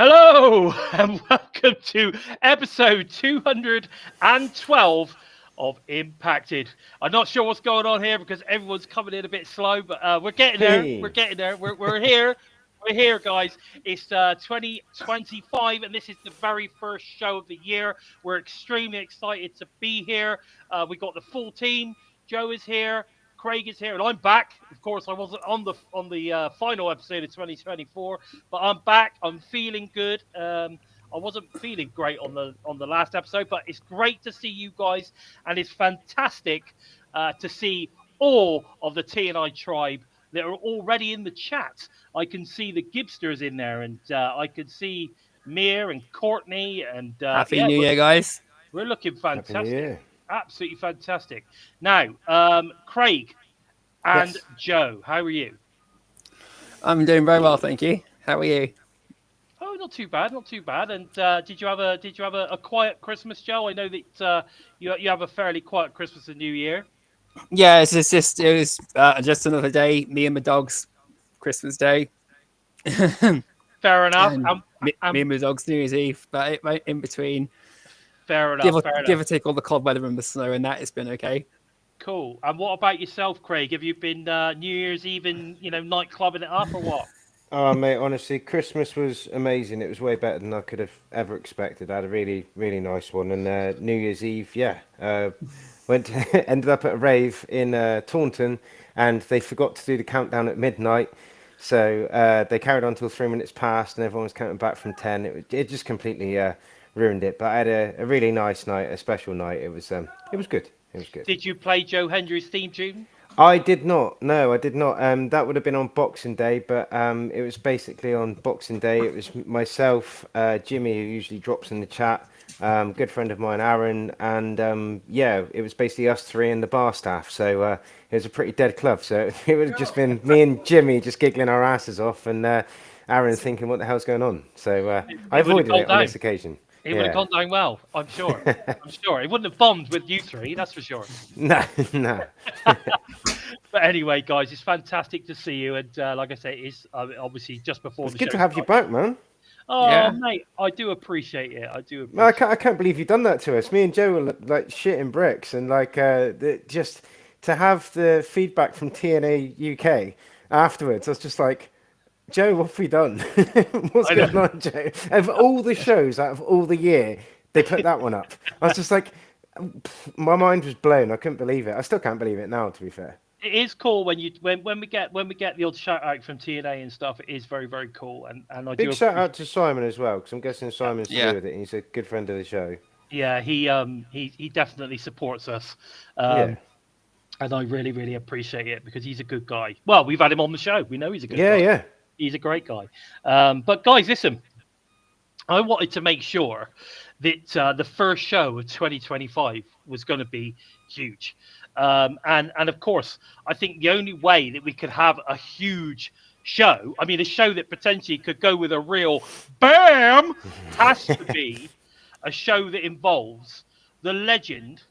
Hello and welcome to episode 212 of Impacted. I'm not sure what's going on here because everyone's coming in a bit slow, but we're getting there. Hey. We're getting there. We're here. We're here, guys. It's 2025, and this is the very first show of the year. We're extremely excited to be here. We got the full team. Joe is here. Craig is here, and I'm back. Of course, I wasn't on the final episode of 2024, but I'm back. I'm feeling good. I wasn't feeling great on the last episode, but it's great to see you guys, and it's fantastic to see all of the TNI tribe that are already in the chat. I can see the Gibsters in there, and I can see Mir and Courtney, and Happy New Year, guys. We're looking fantastic. Happy New Year. Absolutely fantastic. Now, Craig and Yes. Joe, how are you? I'm doing very well, thank you. How are you? Oh, not too bad, not too bad. And did you have a quiet Christmas, Joe? I know that you have a fairly quiet Christmas and New Year. Yeah, it was just another day. Me and my dogs, Christmas Day. Fair enough. Me and my dogs New Year's Eve, but in between. Fair enough. Give or take all the cold weather and the snow, and that it's been okay. Cool. And what about yourself, Craig? Have you been New Year's Eve in nightclubbing it up or what? Oh, mate, honestly, Christmas was amazing. It was way better than I could have ever expected. I had a really, really nice one. And New Year's Eve, ended up at a rave in Taunton, and they forgot to do the countdown at midnight. So they carried on till 3 minutes past, and everyone was counting back from 10. It just completely ruined it. But I had a really nice night, a special night. It was good. It was good. Did you play Joe Hendry's theme tune? I did not. No, I did not. That would have been on Boxing Day, but it was basically on Boxing Day. It was myself, Jimmy, who usually drops in the chat, good friend of mine, Aaron, and it was basically us three and the bar staff. So it was a pretty dead club. So it would have just been me and Jimmy just giggling our asses off, and Aaron thinking, "What the hell's going on?" So I avoided it on this occasion. It would have gone down well, I'm sure. I'm sure. It wouldn't have bombed with you three, that's for sure. No. But anyway, guys, it's fantastic to see you. And like I say, it's obviously just before It's the good show to have you back, man. Oh, Yeah. mate, I do appreciate it. I do No, appreciate I can't believe you've done that to us. Me and Joe were like shitting bricks, and just to have the feedback from TNA UK afterwards, I was just like, Joe, what have we done? What's going on, Joe? Of all the shows out of all the year, they put that one up. I was just like, my mind was blown. I couldn't believe it. I still can't believe it now, to be fair. It is cool when we get the odd shout out from TNA and stuff. It is very, very cool. And I Big do shout out to Simon as well, because I'm guessing Simon's to Yeah. do with it, and he's a good friend of the show. Yeah, he definitely supports us. Yeah. And I really, really appreciate it because he's a good guy. Well, we've had him on the show. We know he's a good Yeah, guy. yeah. He's a great guy. But guys, listen, I wanted to make sure that the first show of 2025 was going to be huge. And of course, I think the only way that we could have a huge show, I mean, a show that potentially could go with a real bam, has to be a show that involves the legend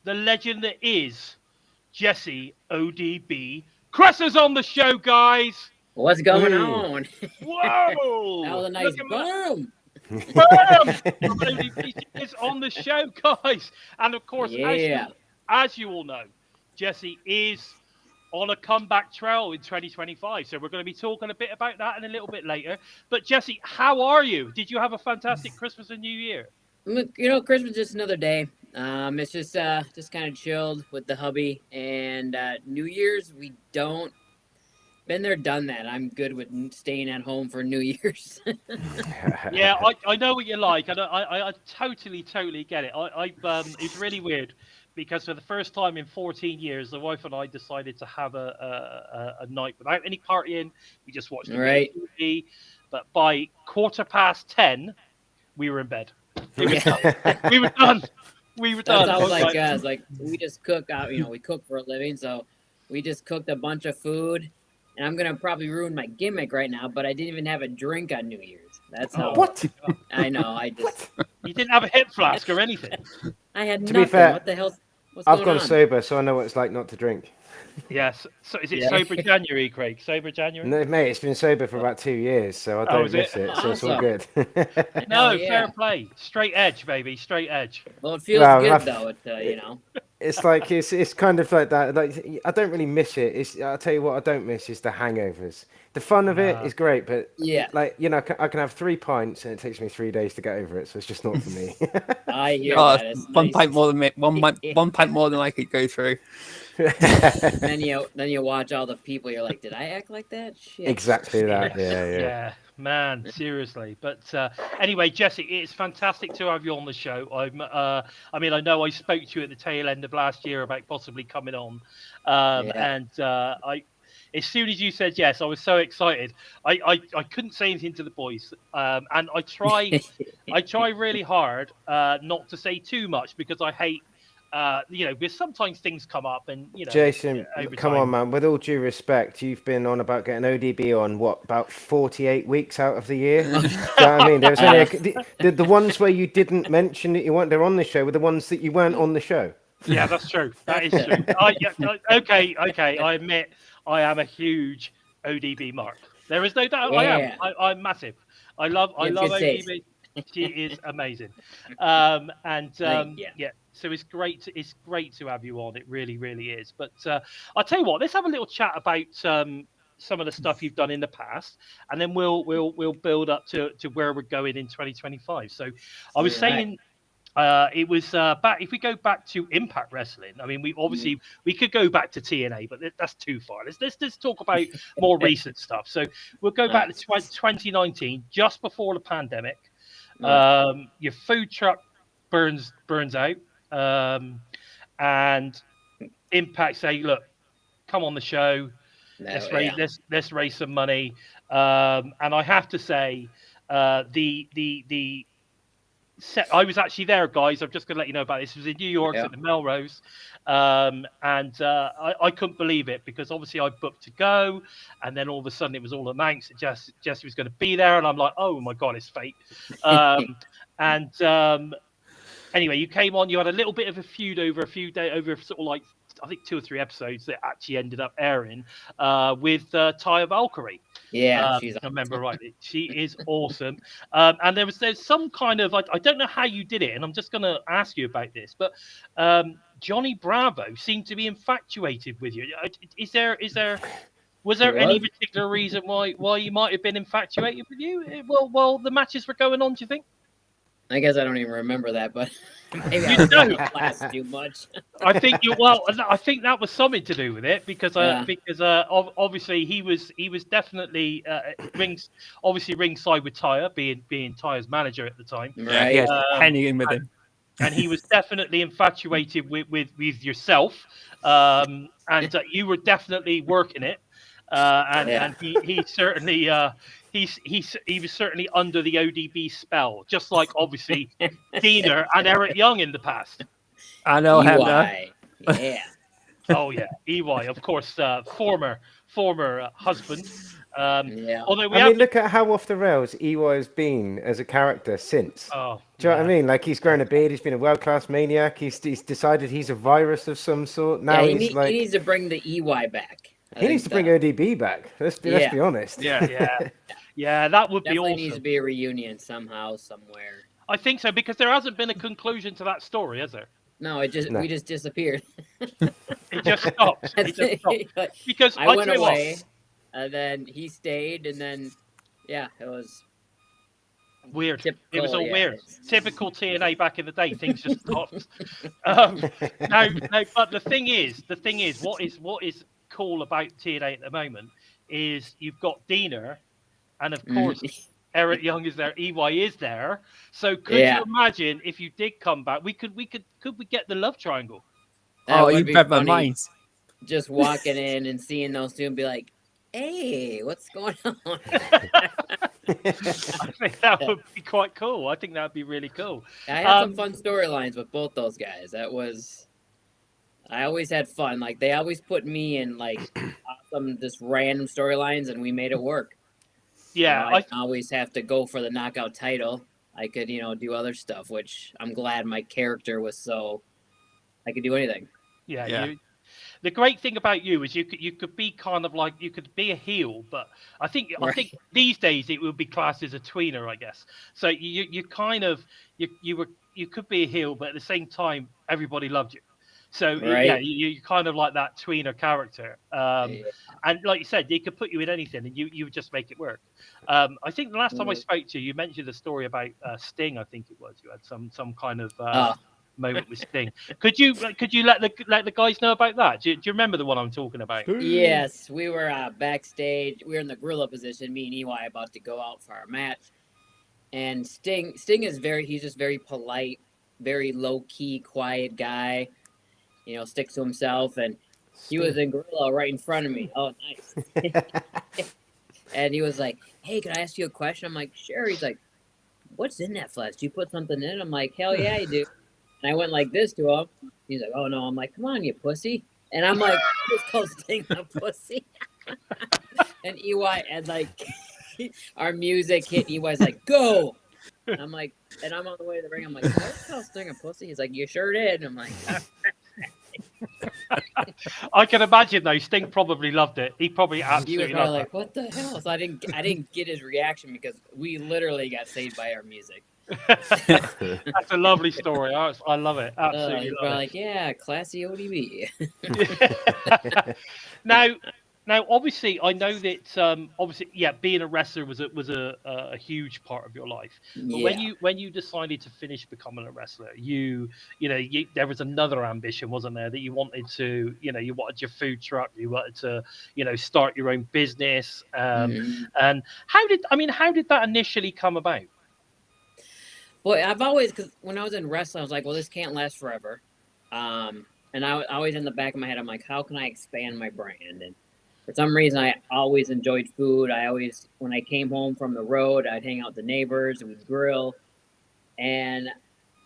that is Jesse ODB. Chris is on the show, guys. What's going on? Whoa! That was a nice boom. Boom! Is on the show, guys. And of course, as you all know, Jesse is on a comeback trail in 2025. So we're going to be talking a bit about that in a little bit later. But Jesse, how are you? Did you have a fantastic Christmas and New Year? Christmas is just another day. It's just kind of chilled with the hubby. And New Year's, we don't. Been there, done that. I'm good with staying at home for New Year's. Yeah, I know what you like, and I totally get it. It's really weird because for the first time in 14 years, the wife and I decided to have a night without any partying. We just watched the movie, but by 10:15, we were in bed. We were done. We were done. That's like us. Like we just cook out. We cook for a living, so we just cooked a bunch of food. And I'm going to probably ruin my gimmick right now, but I didn't even have a drink on New Year's. That's how. What? I know. You didn't have a hip flask or anything. I had To nothing. be fair, What the hell? I've gone sober, so I know what it's like not to drink. Yes. So is it Yeah. sober January, Craig? Sober January? No, mate, it's been sober for about 2 years, so I Oh, don't is miss it? it. So it's all Awesome. good. No, Hell yeah. fair play. Straight edge, baby. Straight edge. Well, it feels Well, good I've- though. You know. It's like it's kind of like that. Like I don't really miss it. I'll tell you what I don't miss is the hangovers. The fun of it Nah. is great, but Yeah. like I can have 3 pints and it takes me 3 days to get over it. So it's just not for me. I hear Oh, that. It's one nice. pint more than me. One pint more than I could go through. Then you watch all the people. You're like, did I act like that? Shit. Exactly that. Yeah. Yeah, man, seriously. But anyway, Jesse, it's fantastic to have you on the show. I mean, I know I spoke to you at the tail end of last year about possibly coming on, and as soon as you said yes, I was so excited. I couldn't say anything to the boys, and I try really hard not to say too much because I hate. Because sometimes things come up and, Jason, over come time. on, man. With all due respect, you've been on about getting ODB on what, about 48 weeks out of the year? Do you know what I mean? There was only the ones where you didn't mention that you weren't there on the show were the ones that you weren't on the show. Yeah, that's true. That is true. Okay. I admit I am a huge ODB mark. There is no doubt I am. I'm massive. I love ODB. She is amazing. Yeah. So it's great to have you on. It really, really is. But I'll tell you what. Let's have a little chat about some of the stuff you've done in the past, and then we'll build up to where we're going in 2025. So I was saying. It was back. If we go back to Impact Wrestling, I mean, we could go back to TNA, but that's too far. Let's talk about more recent stuff. So we'll go back to 2019, just before the pandemic. Your food truck burns out, and Impact say, "Look, come on the show. Let's raise some money." And I have to say, the I was actually there, guys. I'm just going to let you know about this. It was in New York at the Melrose, and I couldn't believe it because obviously I booked to go, and then all of a sudden it was all announced that Jesse was going to be there, and I'm like, oh my god, it's fate. Anyway, you came on. You had a little bit of a feud over sort of like I think 2 or 3 episodes that actually ended up airing with Taya Valkyrie. Yeah, I remember rightly. She is awesome. And there's some kind of I don't know how you did it, and I'm just going to ask you about this. But Johnny Bravo seemed to be infatuated with you. Was there any particular reason why you might have been infatuated with you? Well, the matches were going on. Do you think? I guess I don't even remember that, but maybe I don't class too much. I think I think that was something to do with it because obviously he was definitely ringside with Taya, being Taya's manager at the time. Right. Yeah, hanging in with him. And he was definitely infatuated with yourself, and you were definitely working it. And he certainly he was certainly under the ODB spell, just like obviously Dina and Eric Young in the past. I know him. Yeah. Oh yeah, EY, of course, former husband. Although I mean, look at how off the rails EY has been as a character since. Oh, do you know what I mean? Like he's grown a beard. He's been a world-class maniac. He's decided he's a virus of some sort. Now he needs to bring the EY back. He needs to bring ODB back. Let's be honest. Yeah, that would be awesome. Needs to be a reunion somehow, somewhere. I think so because there hasn't been a conclusion to that story, has there? No, we just disappeared. It just stopped. Because I went away, and then he stayed, and then it was weird. Typical, it was all weird. Typical TNA back in the day. Things just stopped. No, but the thing is, what is cool about TNA at the moment is you've got Dina, and of course Eric Young is there, EY is there. So could you imagine if you did come back? Could we get the love triangle? You read my mind. Just walking in and seeing those two and be like, "Hey, what's going on?" I think that would be quite cool. I think that would be really cool. I had some fun storylines with both those guys. I always had fun. Like they always put me in like some just random storylines, and we made it work. Yeah, I didn't always have to go for the knockout title. I could, do other stuff, which I'm glad my character was so I could do anything. Yeah. the great thing about you is you could be kind of like, you could be a heel, but I think these days it would be classed as a tweener, I guess. So you kind of you could be a heel, but at the same time everybody loved you. So yeah, Right. you kind of like that tweener character. Yeah. And like you said, they could put you in anything, and you would just make it work. I think the last time I spoke to you, you mentioned a story about Sting. I think it was you had some kind of moment with Sting. Could you let the guys know about that? Do you remember the one I'm talking about? Yes, we were backstage. We were in the gorilla position. Me and EY about to go out for our match, and Sting is he's just very polite, very low key, quiet guy. You know, sticks to himself, and he was in gorilla right in front of me. Oh, nice. And he was like, "Hey, can I ask you a question?" I'm like, "Sure." He's like, "What's in that flesh? Do you put something in?" I'm like, "Hell yeah, you do." And I went like this to him. He's like, "Oh no." I'm like, "Come on, you pussy." And I'm like, "This close thing, a pussy." And EY and like our music hit. EY's like, "Go." And I'm like, and I'm on the way to the ring. I'm like, "What close thing, a pussy?" He's like, "You sure did." And I'm like, I can imagine though. Sting probably loved it. He probably he absolutely was probably loved like, "What the hell?" So I didn't get his reaction because we literally got saved by our music. it. That's a lovely story. I love it. Absolutely He's love probably it. like, "Yeah, classy ODB." Now, obviously, I know that obviously, yeah, being a wrestler was a huge part of your life. But Yeah. when you decided to finish becoming a wrestler, there was another ambition, wasn't there? That you wanted to, you wanted your food truck, you wanted to, start your own business. And how did that initially come about? Well, because when I was in wrestling, I was like, well, this can't last forever. And I always in the back of my head, I'm like, how can I expand my brand? And for some reason, I always enjoyed food. When I came home from the road, I'd hang out with the neighbors and we'd grill. And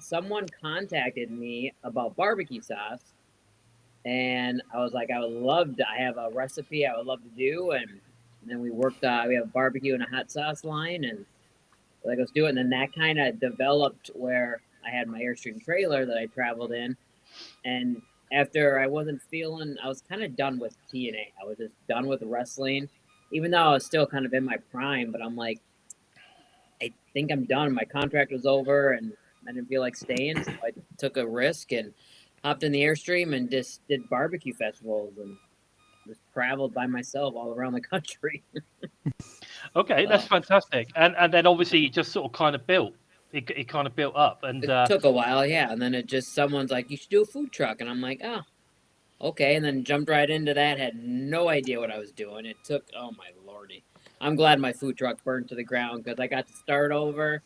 someone contacted me about barbecue sauce. And I was like, I have a recipe I would love to do. And then we we have barbecue and a hot sauce line. And like, let's do it. And then that kind of developed where I had my Airstream trailer that I traveled in. And after I was kind of done with TNA. I was just done with wrestling, even though I was still kind of in my prime. But I'm like, I think I'm done. My contract was over and I didn't feel like staying. So I took a risk and hopped in the Airstream and just did barbecue festivals and just traveled by myself all around the country. Okay, that's fantastic. And then obviously it just sort of kind of built. It kind of built up, and It took a while, yeah. And then someone's like, you should do a food truck. And I'm like, oh, okay. And then jumped right into that. Had no idea what I was doing. It took, oh my lordy. I'm glad my food truck burned to the ground because I got to start over.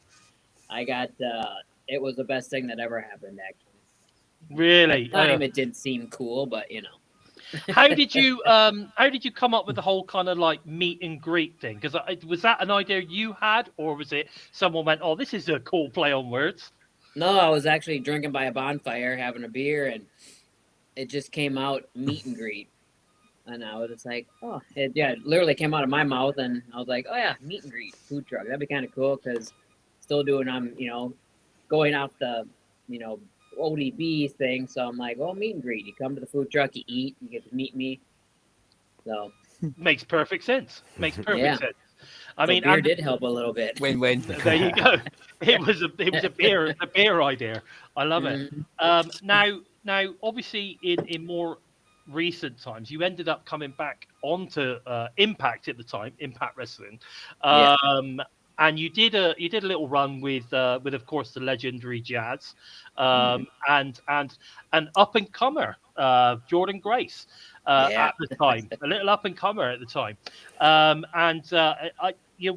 It was the best thing that ever happened, actually. really, At the time, it did seem cool, but how did you come up with the whole kind of like meet and greet thing? Because was that an idea you had, or was it someone went, "Oh, this is a cool play on words"? No, I was actually drinking by a bonfire, having a beer, and it just came out meet and greet. And I was just like, oh, it literally came out of my mouth, and I was like, oh yeah, meet and greet, food truck. That'd be kind of cool because still doing going off the ODB thing. So I'm like, well, meet and greet. You come to the food truck, you eat, you get to meet me. So Makes perfect sense. Makes perfect sense. I mean, beer did help a little bit. Win-win. There you go. It was a beer idea. I love it. Now, obviously, in more recent times, you ended up coming back onto Impact at the time, Impact Wrestling, and you did a little run with of course the legendary Jazz, and an up and comer, Jordynne Grace. At the time, a little up and comer at the time,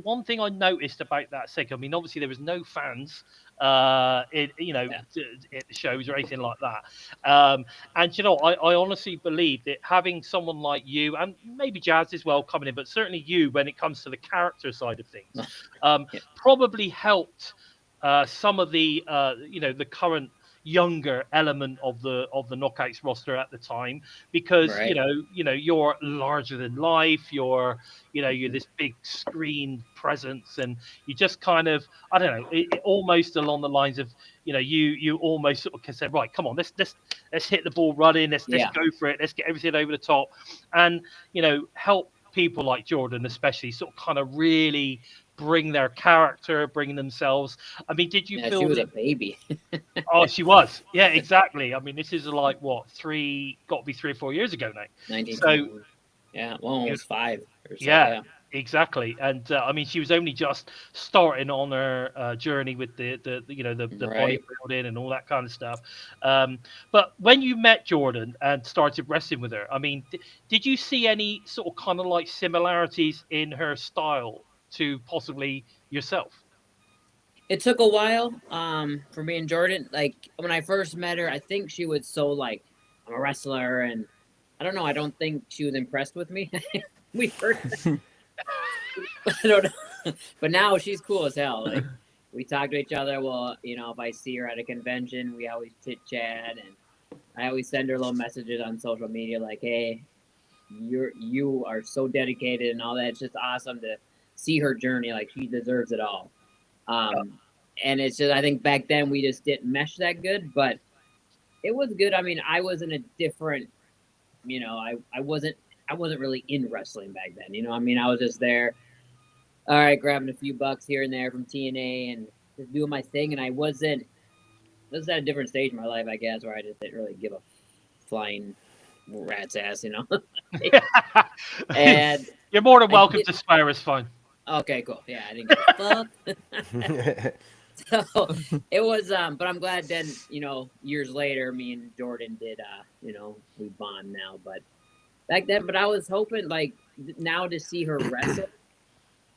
one thing I noticed about that segment, I mean, obviously there was no fans at the shows or anything like that, and I honestly believe that having someone like you and maybe Jazz as well coming in, but certainly you when it comes to the character side of things, probably helped some of the the current younger element of the Knockouts roster at the time, because you're larger than life, you're this big screen presence, and you just kind of, I don't know, it almost along the lines of you almost sort of said, right, come on, let's hit the ball running, let's go for it, let's get everything over the top, and help people like Jordynne especially sort of kind of really bring their character, bring themselves. I mean, did you feel she was a baby? Oh, she was. Yeah, exactly. I mean, this is like what got to be 3 or 4 years ago now. 1920. So, yeah, well, almost 5 or so. Yeah, exactly. And I mean, she was only just starting on her journey with the bodybuilding and all that kind of stuff. But when you met Jordynne and started wrestling with her, I mean, did you see any sort of kind of like similarities in her style to possibly yourself? It took a while for me and Jordynne. Like, when I first met her, I think she was so like, I'm a wrestler, and I don't know, I don't think she was impressed with me. We heard I don't know. But now she's cool as hell. Like, we talk to each other. Well, if I see her at a convention, we always chit chat, and I always send her little messages on social media like, hey, you are so dedicated and all that. It's just awesome to see her journey. Like, she deserves it all. And it's just, I think back then we just didn't mesh that good, but it was good. I mean, I was in a different, I wasn't really in wrestling back then. I mean, I was just there, all right, grabbing a few bucks here and there from TNA and just doing my thing. And this is at a different stage in my life, I guess, where I just didn't really give a flying rat's ass, And you're more than welcome to swear. It's fine. Okay, cool. Yeah, I didn't give a fuck. So it was, but I'm glad then, years later, me and Jordynne did, we bond now. But back then, I was hoping, like, now to see her wrestle.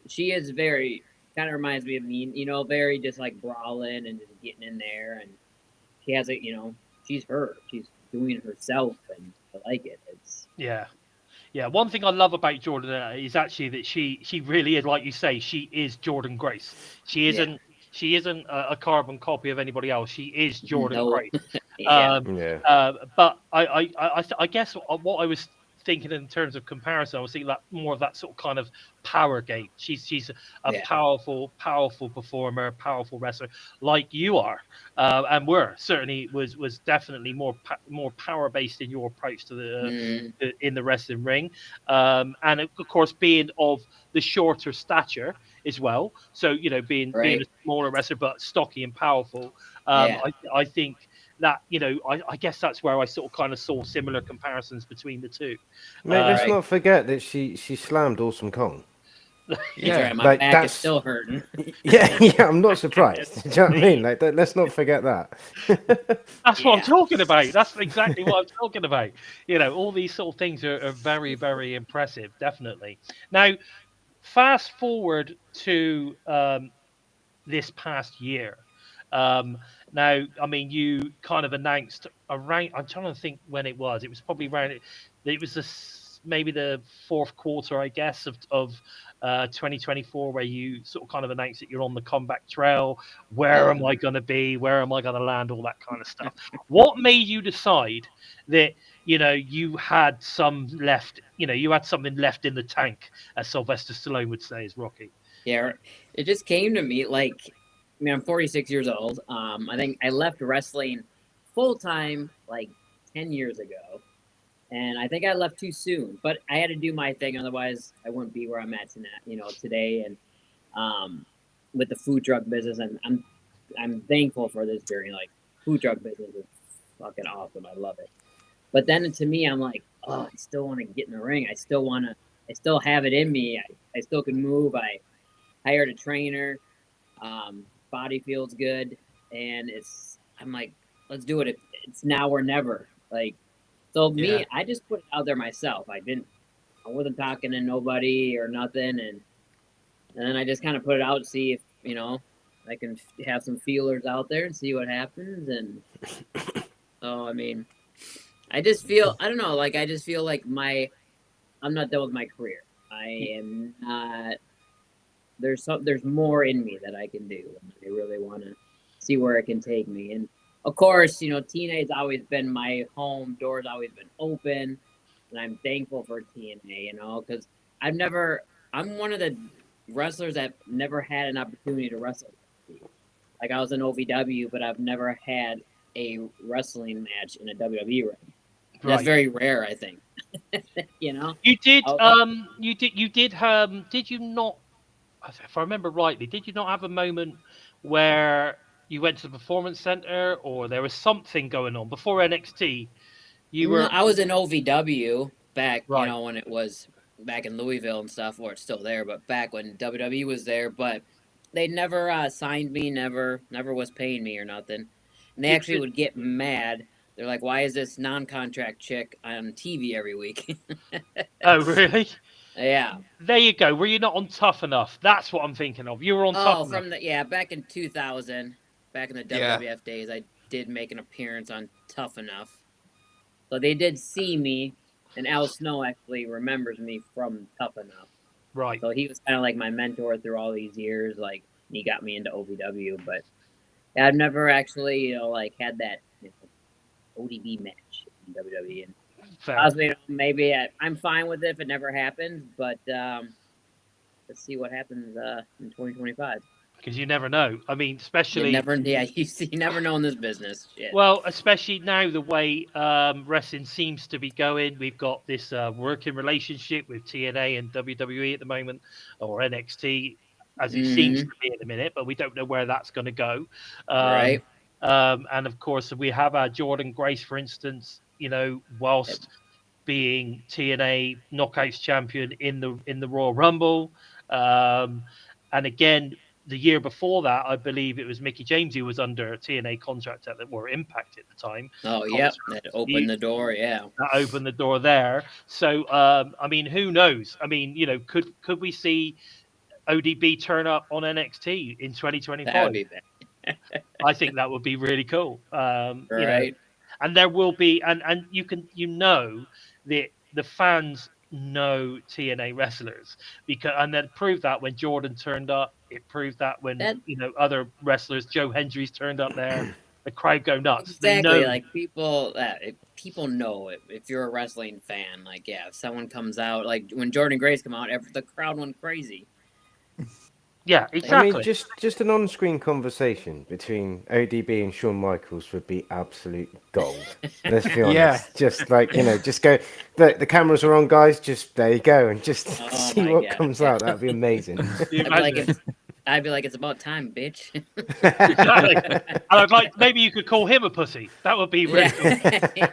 She is very, kind of reminds me of me, very just like brawling and just getting in there. And she has a, she's her. She's doing it herself, and I like it. Yeah. Yeah, one thing I love about Jordynne is actually that she really is, like you say, she is Jordynne Grace. She isn't a carbon copy of anybody else. She is Jordynne Grace. But I guess what I was thinking in terms of comparison, I was thinking that more of that sort of kind of power game. She's a powerful performer, powerful wrestler, like you are, and certainly was definitely more power based in your approach to the in the wrestling ring, and of course being of the shorter stature as well. So being a smaller wrestler but stocky and powerful. I think that I guess that's where I sort of kind of saw similar comparisons between the two. Mate, let's not forget that she slammed Awesome Kong. Yeah, my back is still hurting. yeah, I'm not surprised. Do you know what I mean? Like, let's not forget that. That's what I'm talking about. That's exactly what I'm talking about. All these sort of things are very, very impressive, definitely. Now, fast forward to this past year. Now, I mean, you kind of announced around. I'm trying to think when it was. It was probably around. It was maybe the fourth quarter, I guess, of 2024, where you sort of kind of announced that you're on the comeback trail. Where am I going to be? Where am I going to land? All that kind of stuff. What made you decide that you had some left? You had something left in the tank, as Sylvester Stallone would say, as Rocky. Yeah, it just came to me like. I mean, I'm 46 years old. I think I left wrestling full time like 10 years ago, and I think I left too soon. But I had to do my thing, otherwise I wouldn't be where I'm at today. And with the food truck business, and I'm thankful for this journey. Like, food truck business is fucking awesome. I love it. But then to me, I'm like, oh, I still want to get in the ring. I still have it in me. I still can move. I hired a trainer. Body feels good, and I'm like, let's do it. It's now or never. Like, so me, I just put it out there myself. I wasn't talking to nobody or nothing, and then I just kind of put it out to see if I can have some feelers out there and see what happens. And so, I mean, I just feel, I don't know, like, I just feel like I'm not done with my career. I am not. There's more in me that I can do. I really want to see where it can take me. And of course, TNA has always been my home. Doors always been open, and I'm thankful for TNA. Because I'm one of the wrestlers that never had an opportunity to wrestle. Like I was in OVW, but I've never had a wrestling match in a WWE ring. That's Right. very rare, I think. You know, You did. Oh. You did. You did. Did you not? If I remember rightly, did you not have a moment where you went to the performance center, or there was something going on before NXT? You No, were I was in OVW back, you right. know, when it was back in Louisville and stuff, or it's still there, but back when WWE was there, but they never signed me, never was paying me or nothing. And they Did actually you, would get mad. They're like, "Why is this non-contract chick on TV every week?" oh, really? Yeah. There you go. Were you not on Tough Enough? That's what I'm thinking of. You were on Tough Oh, Enough. from the back in 2000, back in the Yeah. WWF days, I did make an appearance on Tough Enough. So they did see me, and Al Snow actually remembers me from Tough Enough. Right. So he was kind of like my mentor through all these years. Like he got me into OVW, but I've never actually, you know, like had that ODB match in WWE. And Fair. honestly, maybe I'm fine with it if it never happens, but let's see what happens in 2025. Because you never know. I mean, especially You never know in this business. Shit. well, especially now the way wrestling seems to be going. We've got this working relationship with TNA and WWE at the moment, or NXT, as it seems to be in a minute. But we don't know where that's going to go. Right. And of course, we have our Jordynne Grace, for instance. You know, whilst being TNA Knockouts champion in the Royal Rumble, and again. The year before that, I believe it was Mickey James who was under a TNA contract that were Impact at the time. Oh, yep. That opened the door, yeah. That opened the door there. So, I mean, who knows? I mean, you know, could we see ODB turn up on NXT in 2025? That would be bad. I think that would be really cool. Right. You know, and there will be, and you know, the fans know TNA wrestlers because, and then proved that when Jordynne turned up. It proved that when you know other wrestlers, Joe Hendry's turned up there, the crowd go nuts. Exactly, they know. like people know it. If you're a wrestling fan, like if someone comes out, like when Jordynne Grace came out, the crowd went crazy. Yeah, exactly. I mean, just an on-screen conversation between ODB and Shawn Michaels would be absolute gold. Let's be honest. Yeah. Just like, you know, just go. The cameras are on, guys. Just there you go, and just see what comes out. That'd be amazing. I'd be like, it's about time, bitch. Exactly. And I'd like maybe you could call him a pussy. That would be really cool. Yeah,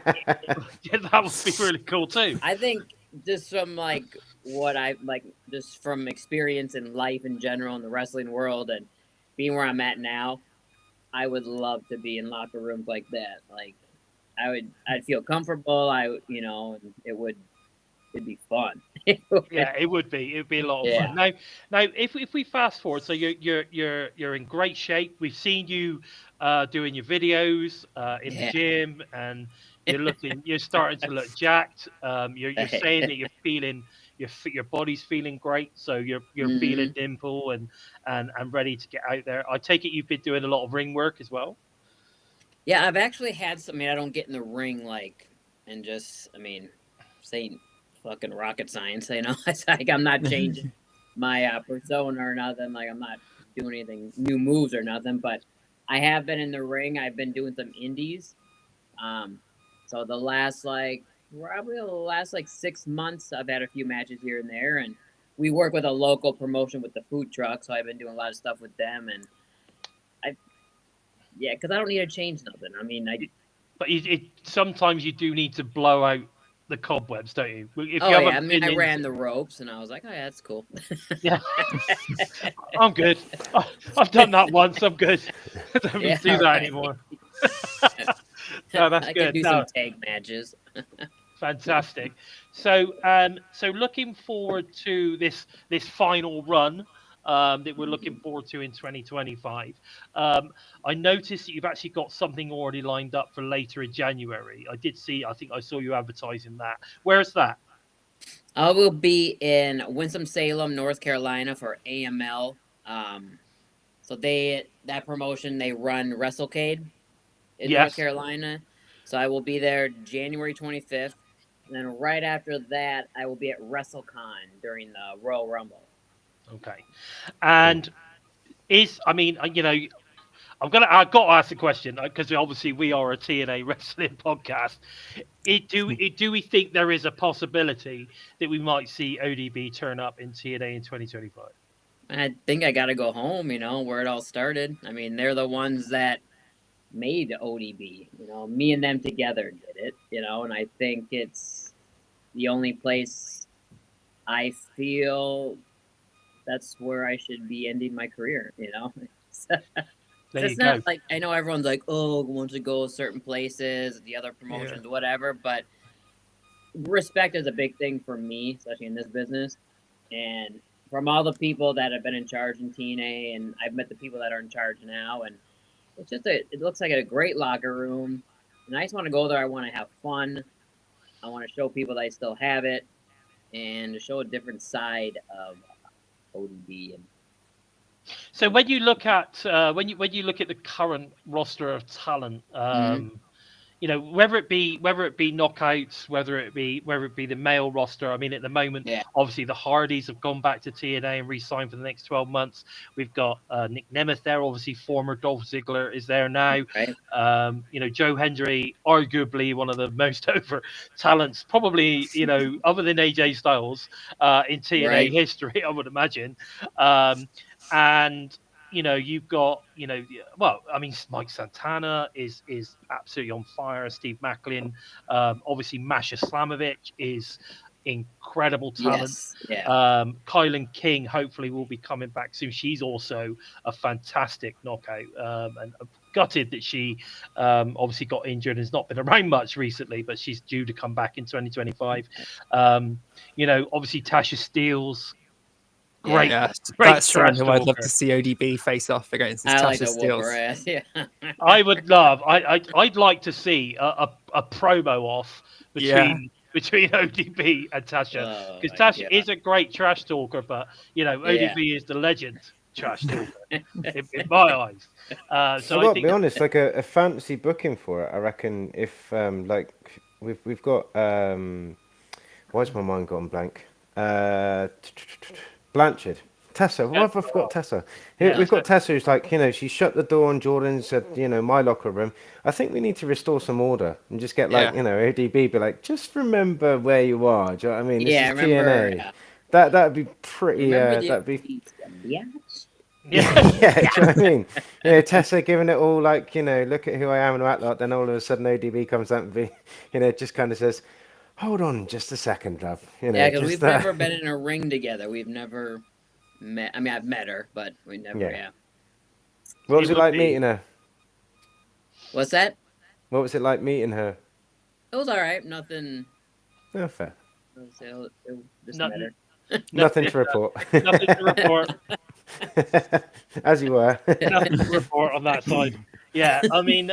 that would be really cool too. I think just from like what I like, just from experience in life in general in the wrestling world and being where I'm at now, I would love to be in locker rooms like that. Like I'd feel comfortable. And it'd be fun. Yeah, it would be. It'd be a lot of fun. Now, if we fast forward, so you're in great shape. We've seen you doing your videos in the gym, and you're starting to look jacked. You're saying that you're feeling your body's feeling great, so you're feeling nimble and ready to get out there. I take it you've been doing a lot of ring work as well. Yeah, I've actually had some. I mean, I don't get in the ring saying fucking rocket science, you know. It's like I'm not changing my persona or nothing. Like I'm not doing anything new moves or nothing. But I have been in the ring. I've been doing some indies. So the last 6 months, I've had a few matches here and there, and we work with a local promotion with the food truck. So I've been doing a lot of stuff with them, and because I don't need to change nothing. I mean, but sometimes you do need to blow out the cobwebs, don't you? I ran the ropes, and I was like, oh yeah, that's cool. Yeah, I'm good. I've done that once. I'm good. I don't need to do that anymore. No, that's I good. can do some tag matches. Fantastic. So looking forward to this final run that we're looking forward to in 2025. I noticed that you've actually got something already lined up for later in January. I think I saw you advertising that. Where's that? I will be in Winston-Salem, North Carolina for AML. So that promotion, they run WrestleCade in North Carolina. So I will be there January 25th. And then right after that, I will be at WrestleCon during the Royal Rumble. Okay. And I've got to ask the question because obviously we are a TNA wrestling podcast. Do we think there is a possibility that we might see ODB turn up in TNA in 2025? I think I got to go home, where it all started. I mean, they're the ones that made ODB. Me and them together did it, and I think it's the only place I feel that's where I should be ending my career, There you It's go. not like, I know everyone's like, oh, wants to go certain places, the other promotions, whatever, but respect is a big thing for me, especially in this business. And from all the people that have been in charge in TNA, and I've met the people that are in charge now, and it's just it looks like a great locker room. And I just want to go there. I want to have fun. I want to show people that I still have it, and to show a different side of ODB. And so when you look at the current roster of talent, whether it be knockouts, whether it be the male roster. I mean, at the moment, obviously the Hardys have gone back to TNA and re-signed for the next 12 months. We've got Nic Nemeth there, obviously former Dolph Ziggler is there now. Right. Joe Hendry, arguably one of the most over talents, probably other than AJ Styles in TNA history, I would imagine. And you've got, Mike Santana is absolutely on fire. Steve Macklin, obviously Masha Slamovich is incredible talent. Yes. Kylan King hopefully will be coming back soon. She's also a fantastic knockout, and I'm gutted that she obviously got injured and has not been around much recently, but she's due to come back in 2025. Obviously Tasha Steele's great. That's someone who I'd love to see ODB face off against. Tasha Steelz. I would love. I'd like to see a promo off between ODB and Tasha, because Tasha is a great trash talker, but ODB is the legend trash talker in my eyes. So I've got to be honest, like a fantasy booking for it. I reckon if we've got why's my mind gone blank? Blanchard. Tessa. Why have I forgot Tessa? We've got Tessa who's like, she shut the door on Jordynne and said, my locker room. I think we need to restore some order and just get ODB be like, just remember where you are. Do you know what I mean? This is remember, TNA. That'd be pretty. That'd be. Yeah. Do you know what I mean? Tessa giving it all like, look at who I am and act like. Then all of a sudden ODB comes out and just kind of says, hold on just a second, love. Because we've never been in a ring together. We've never met. I mean, I've met her, but we never. What was it like meeting her? What's that? What was it like meeting her? It was all right. Nothing. Oh, fair. Nothing to report. Nothing to report. As you were. Nothing to report on that side. Yeah, I mean,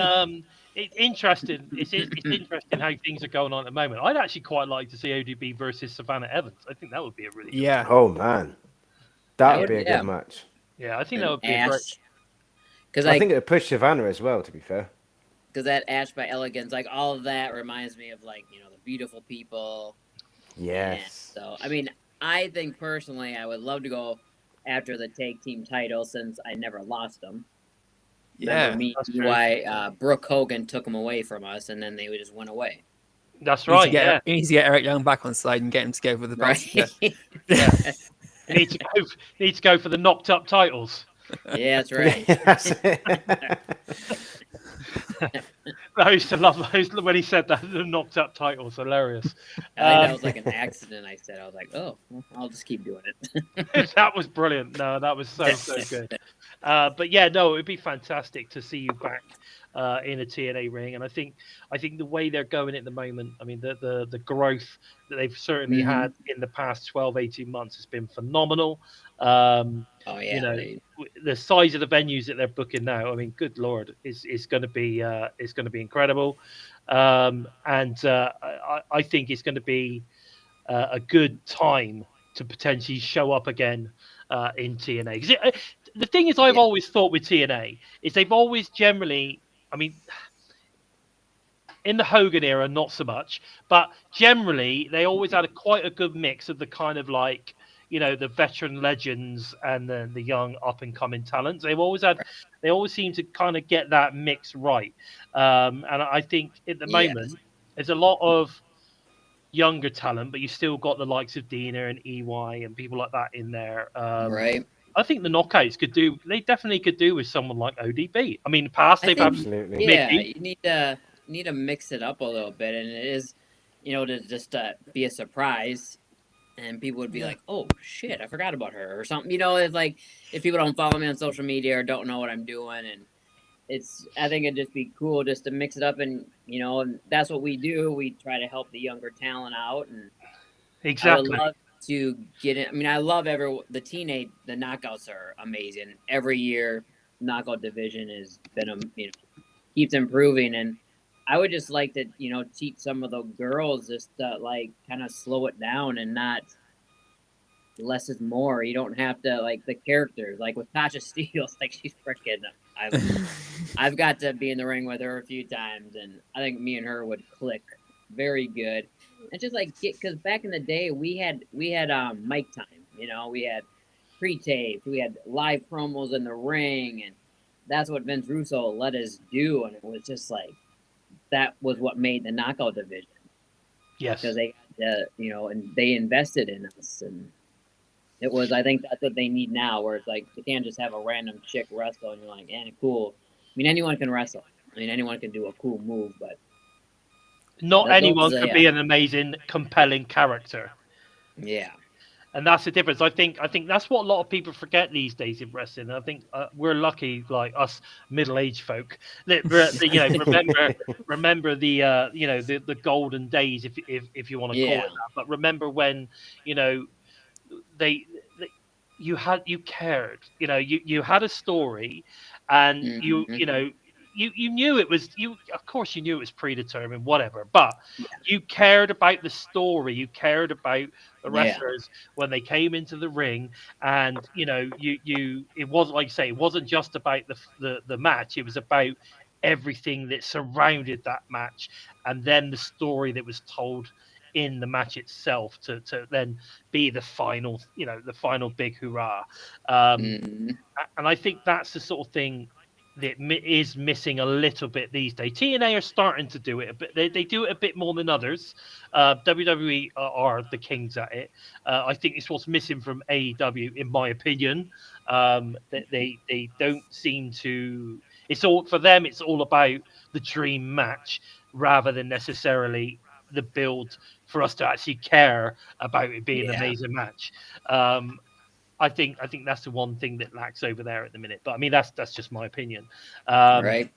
it's interesting. It's interesting how things are going on at the moment. I'd actually quite like to see ODB versus Savannah Evans. I think that would be a really good Oh man, that would be a good match. Yeah, I think that would be a great. Because I think it would push Savannah as well. To be fair, because that Ash by Elegance, like all of that, reminds me of the beautiful people. Yes. And so I mean, I think personally, I would love to go after the tag team title since I never lost them. Yeah, why Brooke Hogan took them away from us, and then they just went away. That's right. You need to get Eric Young back on side and get him to go for the Bison. Need to go for the knocked up titles. Yeah, that's right. I used to love those when he said that, the knocked up titles. Hilarious. I think that was like an accident. I said, I was like, oh, I'll just keep doing it. That was brilliant. No, that was so good. But yeah, no, it'd be fantastic to see you back in a TNA ring. And I think the way they're going at the moment, I mean, the growth that they've certainly had in the past 12, 18 months has been phenomenal. The size of the venues that they're booking now, I mean, good Lord, is going to be incredible. And I think it's going to be a good time to potentially show up again in TNA. The thing is, I've always thought with TNA is they've always generally, I mean, in the Hogan era, not so much, but generally they always had quite a good mix of the kind of like, the veteran legends and the young up and coming talents. They always seem to kind of get that mix right. And I think at the moment there's a lot of younger talent, but you still got the likes of Dina and EY and people like that in there. Right. I think the knockouts they definitely could do with someone like ODB. I mean, in the past they've had Absolutely. Yeah, Mickey. you need to mix it up a little bit, and it is, to just be a surprise, and people would be like, "Oh shit, I forgot about her," or something. It's like if people don't follow me on social media or don't know what I'm doing, and I think it'd just be cool just to mix it up, and and that's what we do. We try to help the younger talent out, and Exactly. I would love to get it. I mean, I love the TNA. The knockouts are amazing every year. Knockout division has been keeps improving, and I would just like to teach some of the girls just to like kind of slow it down and not less is more. You don't have to like the characters like with Tasha Steele. Like she's freaking. I've got to be in the ring with her a few times, and I think me and her would click very good. And just like because back in the day we had mic time. We had pre-tape, we had live promos in the ring, and that's what Vince Russo let us do. And it was just like that was what made the knockout division. Yes, because they and they invested in us, and it was. I think that's what they need now, where it's like you can't just have a random chick wrestle and you're like, cool. I mean, anyone can wrestle. I mean, anyone can do a cool move, but not anyone can be an amazing, compelling character. Yeah. And that's the difference. I think that's what a lot of people forget these days in wrestling. I think we're lucky, like us middle-aged folk, that remember the the golden days, if you want to call it that. But remember when they you cared. You had a story, and you knew it was you. Of course, you knew it was predetermined, whatever. But you cared about the story. You cared about the wrestlers when they came into the ring, and it wasn't like you say. It wasn't just about the match. It was about everything that surrounded that match, and then the story that was told in the match itself to then be the final, the final big hurrah. And I think that's the sort of thing that is missing a little bit these days. TNA are starting to do it a bit. They do it a bit more than others. WWE are the kings at it. I think it's what's missing from AEW, in my opinion. That they don't seem to. It's all for them. It's all about the dream match rather than necessarily the build for us to actually care about it being an amazing match. I think that's the one thing that lacks over there at the minute. But I mean, that's just my opinion. Right.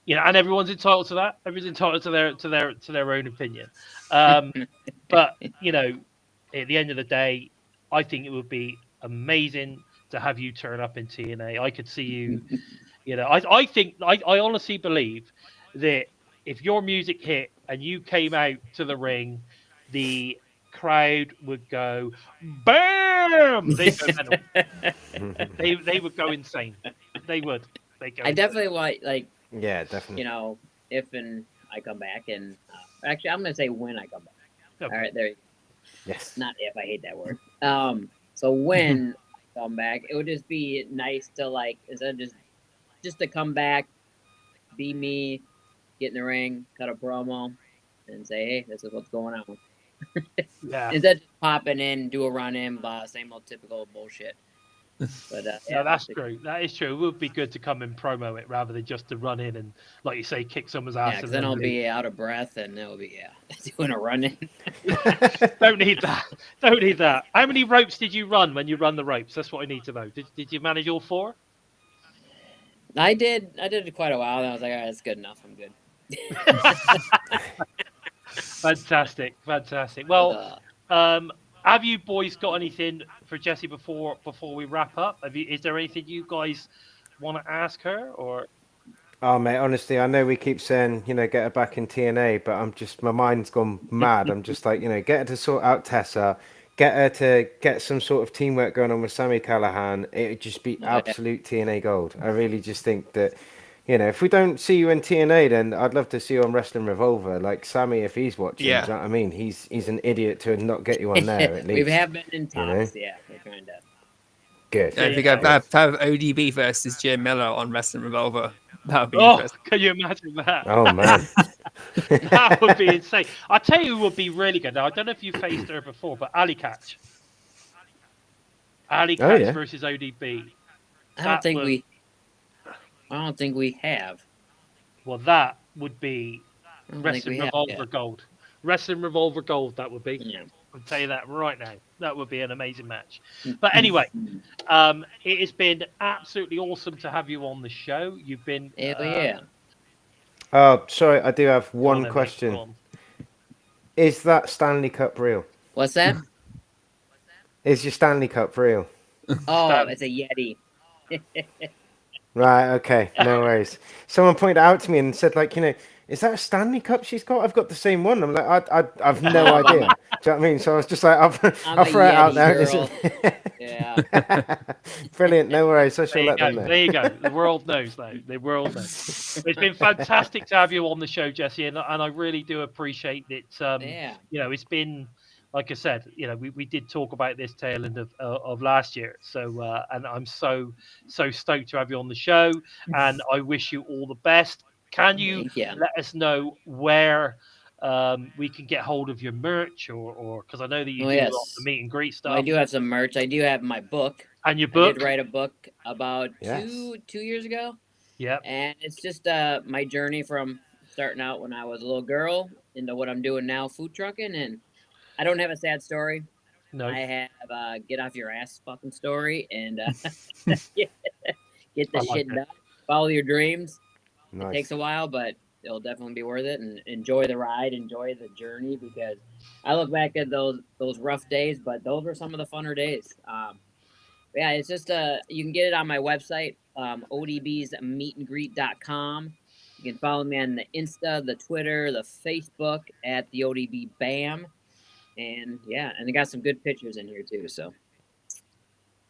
And everyone's entitled to that. Everyone's entitled to their own opinion. But at the end of the day, I think it would be amazing to have you turn up in TNA. I could see you. I honestly believe that if your music hit and you came out to the ring, the crowd would go bam. They would go insane. They would. I definitely want definitely. If and I come back, and actually I'm gonna say when I come back. Okay. All right, there you go. Yes. Not if, I hate that word. So when I come back, it would just be nice to instead of just to come back, be me, get in the ring, cut a promo, and say, hey, this is what's going on. Instead of just popping in, do a run in, same old typical bullshit. But no, that's true. That is true. It would be good to come and promo it rather than just to run in and, like you say, kick someone's ass. Yeah, because then I'll be out of breath and it'll be doing a run in. Don't need that. Don't need that. How many ropes did you run when you run the ropes? That's what I need to know. Did you manage all 4? I did it quite a while, and I was like, all right, that's good enough. I'm good. Fantastic. Well, have you boys got anything for Jessie before we wrap up? Is there anything you guys want to ask her, or? Oh mate, honestly, I know we keep saying, get her back in TNA, but my mind's gone mad. I'm just like, get her to sort out Tessa, get her to get some sort of teamwork going on with Sami Callihan. It would just be absolute TNA gold. I really just think that, you know, if we don't see you in TNA, then I'd love to see you on Wrestling Revolver. Like Sammy, if he's watching, Yeah. do you know what I mean? He's an idiot to not get you on there at least. We have been in you know? talks. Yeah, we're trying to. Good. I think I'd have ODB versus Jim Miller on Wrestling Revolver. That would be Oh, interesting. can you imagine that? Oh man. That would be insane. I tell you, who would be really good. Now, I don't know if you faced her before, but Ali Catch. Ali Catch yeah. versus ODB. I don't think we have. Well, that would be I don't think Wrestling we have Revolver yet. Gold. Wrestling Revolver Gold, that would be. Yeah. I'll tell you that right now. That would be an amazing match. But anyway, it has been absolutely awesome to have you on the show. You've been... Hell yeah. Oh, sorry, I do have go on one then, mate, question. go on. Is that Stanley Cup real? What's that? Is your Stanley Cup real? Oh, it's a Yeti. Right, okay, no worries. Someone pointed out to me and said, like, you know, is that a Stanley Cup she's got? I've got the same one. I'm like, I've no idea. Do you know what I mean? So I was just like, I'll throw it out there. Girl. Yeah. Brilliant, no worries. I shall let them know. There you go. The world knows, though. The world knows. It's been fantastic to have you on the show, Jesse, and I really do appreciate it. Yeah. You know, it's been, like I said, you know, we did talk about this tail end of last year. So, and I'm so stoked to have you on the show, and I wish you all the best. Can you let us know where we can get hold of your merch, or because I know that you do a lot of the meet and greet stuff. I do have some merch. I do have my book. And your book? I did write a book about 2 years ago. Yeah. And it's just my journey from starting out when I was a little girl into what I'm doing now, food trucking. And I don't have a sad story. No. I have a get off your ass fucking story and get the shit done. Follow your dreams. Nice. It takes a while, but it'll definitely be worth it. And enjoy the ride, enjoy the journey, because I look back at those rough days, but those were some of the funner days. Yeah, it's just you can get it on my website, odbsmeetandgreet.com. You can follow me on the Insta, the Twitter, the Facebook at the ODB BAM. And yeah, and they got some good pictures in here too. So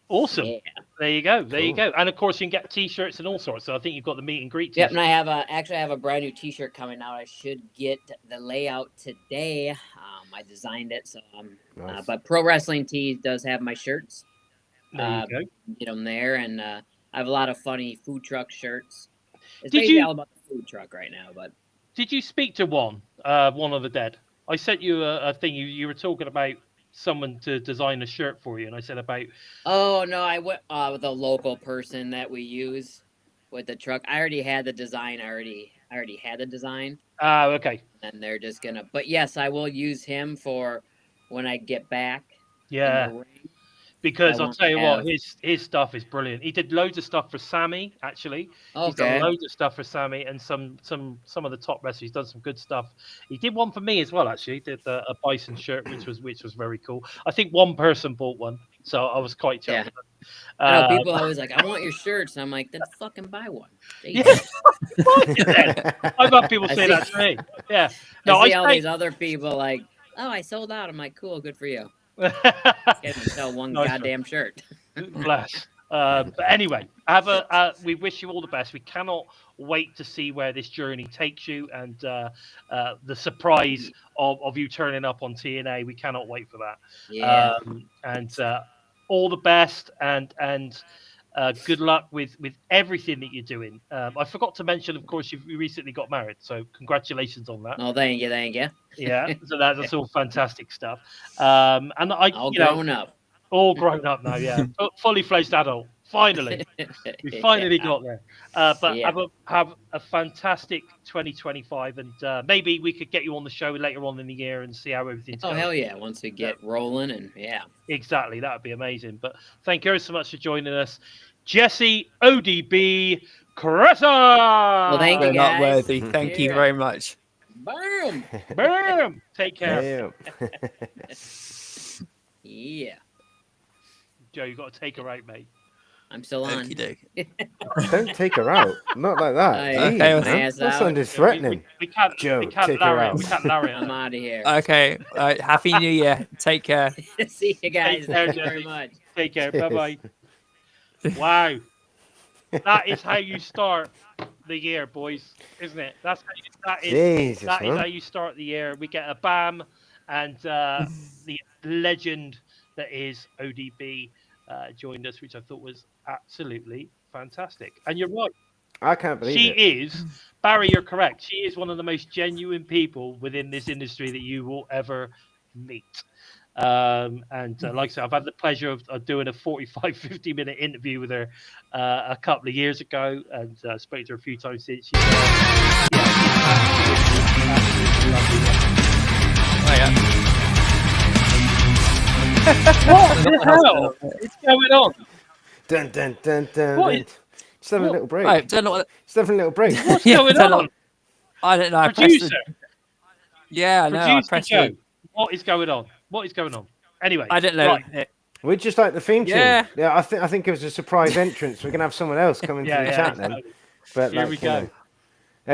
awesome. Yeah. There you go. There you go. And of course, you can get T-shirts and all sorts. So I think you've got the meet and greet. Yep, and I have a brand new T-shirt coming out. I should get the layout today. I designed it, so Nice. but Pro Wrestling Tees does have my shirts. There you go. Get them there, and I have a lot of funny food truck shirts. It's Did basically you- all about the food truck right now, but Did you speak to one of the dead? I sent you a thing. You were talking about someone to design a shirt for you, and I said about. oh no, I went with a local person that we use with the truck. I already had the design. I already had the design, Okay. and they're just gonna. But yes, I will use him for when I get back. in Yeah. the ring. Because I I'll tell you wanna what, his stuff is brilliant. He did loads of stuff for Sammy, actually. He's done Okay. loads of stuff for Sammy and some of the top wrestlers. He's done some good stuff. He did one for me as well, actually. He did a Bison shirt, which was very cool. I think one person bought one, so I was quite chuffed. I know people always like, I want your shirts, and I'm like, then fucking buy one. Yeah. Jesus. I've had people I say see- that to me. Yeah. No, I see all I these other people like, oh, I sold out. I'm like, cool, good for you. say. Get to sell one Nice one. goddamn shirt. Bless. But anyway, we wish you all the best. We cannot wait to see where this journey takes you, and the surprise of you turning up on TNA. We cannot wait for that. Yeah. And all the best, and good luck with everything that you're doing. I forgot to mention, of course, you recently got married, so congratulations on that. Oh, thank you. Yeah, so that's all fantastic stuff. And I, All you know, grown up. all grown up now, yeah, fully fledged adult. Finally, we finally got there. But Yeah. have a fantastic 2025, and maybe we could get you on the show later on in the year and see how everything's Oh, going. hell yeah. Once we get rolling, and yeah. Exactly, that would be amazing. But thank you so much for joining us, Jesse ODB Cressa. Well, thank you, We're not guys. worthy. Thank you Yeah. very much. Boom. Boom. Take care, Yeah. Yeah. Joe. You got to take her out, mate. I'm still on. Okey-doke. Don't take her out. Not like that. Aye. Jeez, Okay, man. well, ass That out. sounded threatening. We can't. Joe, we can't take her Larry. out. We can't Larry. I'm out of here. Okay. Happy New Year. Take care. See you guys. Take care, Thank you very Jesse. much. Take care. Bye bye. Wow. That is how you start the year, boys, isn't it? That Jesus, is man. how you start the year. We get a BAM and the legend that is ODB joined us, which I thought was absolutely fantastic. And you're right. I can't believe She it. is, Barry, you're correct. She is one of the most genuine people within this industry that you will ever meet. And like I said, I've had the pleasure of doing a 45, 50-minute interview with her a couple of years ago, and spoke to her a few times since. She's, absolutely lovely. Oh, yeah. What the hell is going on? Dun, dun, dun, dun, What dun. is- Just having a what- little break. Right, don't know what. Just having a little break. What's Yeah, going don't know- on? I don't know. I pressed Producer, the- Yeah, I know. I producer pressed Joe, the- what is going on? What is going on? Anyway, I don't know. Right. We just like the theme tune. Yeah. Yeah, I think it was a surprise entrance. We're gonna have someone else come into the chat then. exactly. But Here like, we you go. know,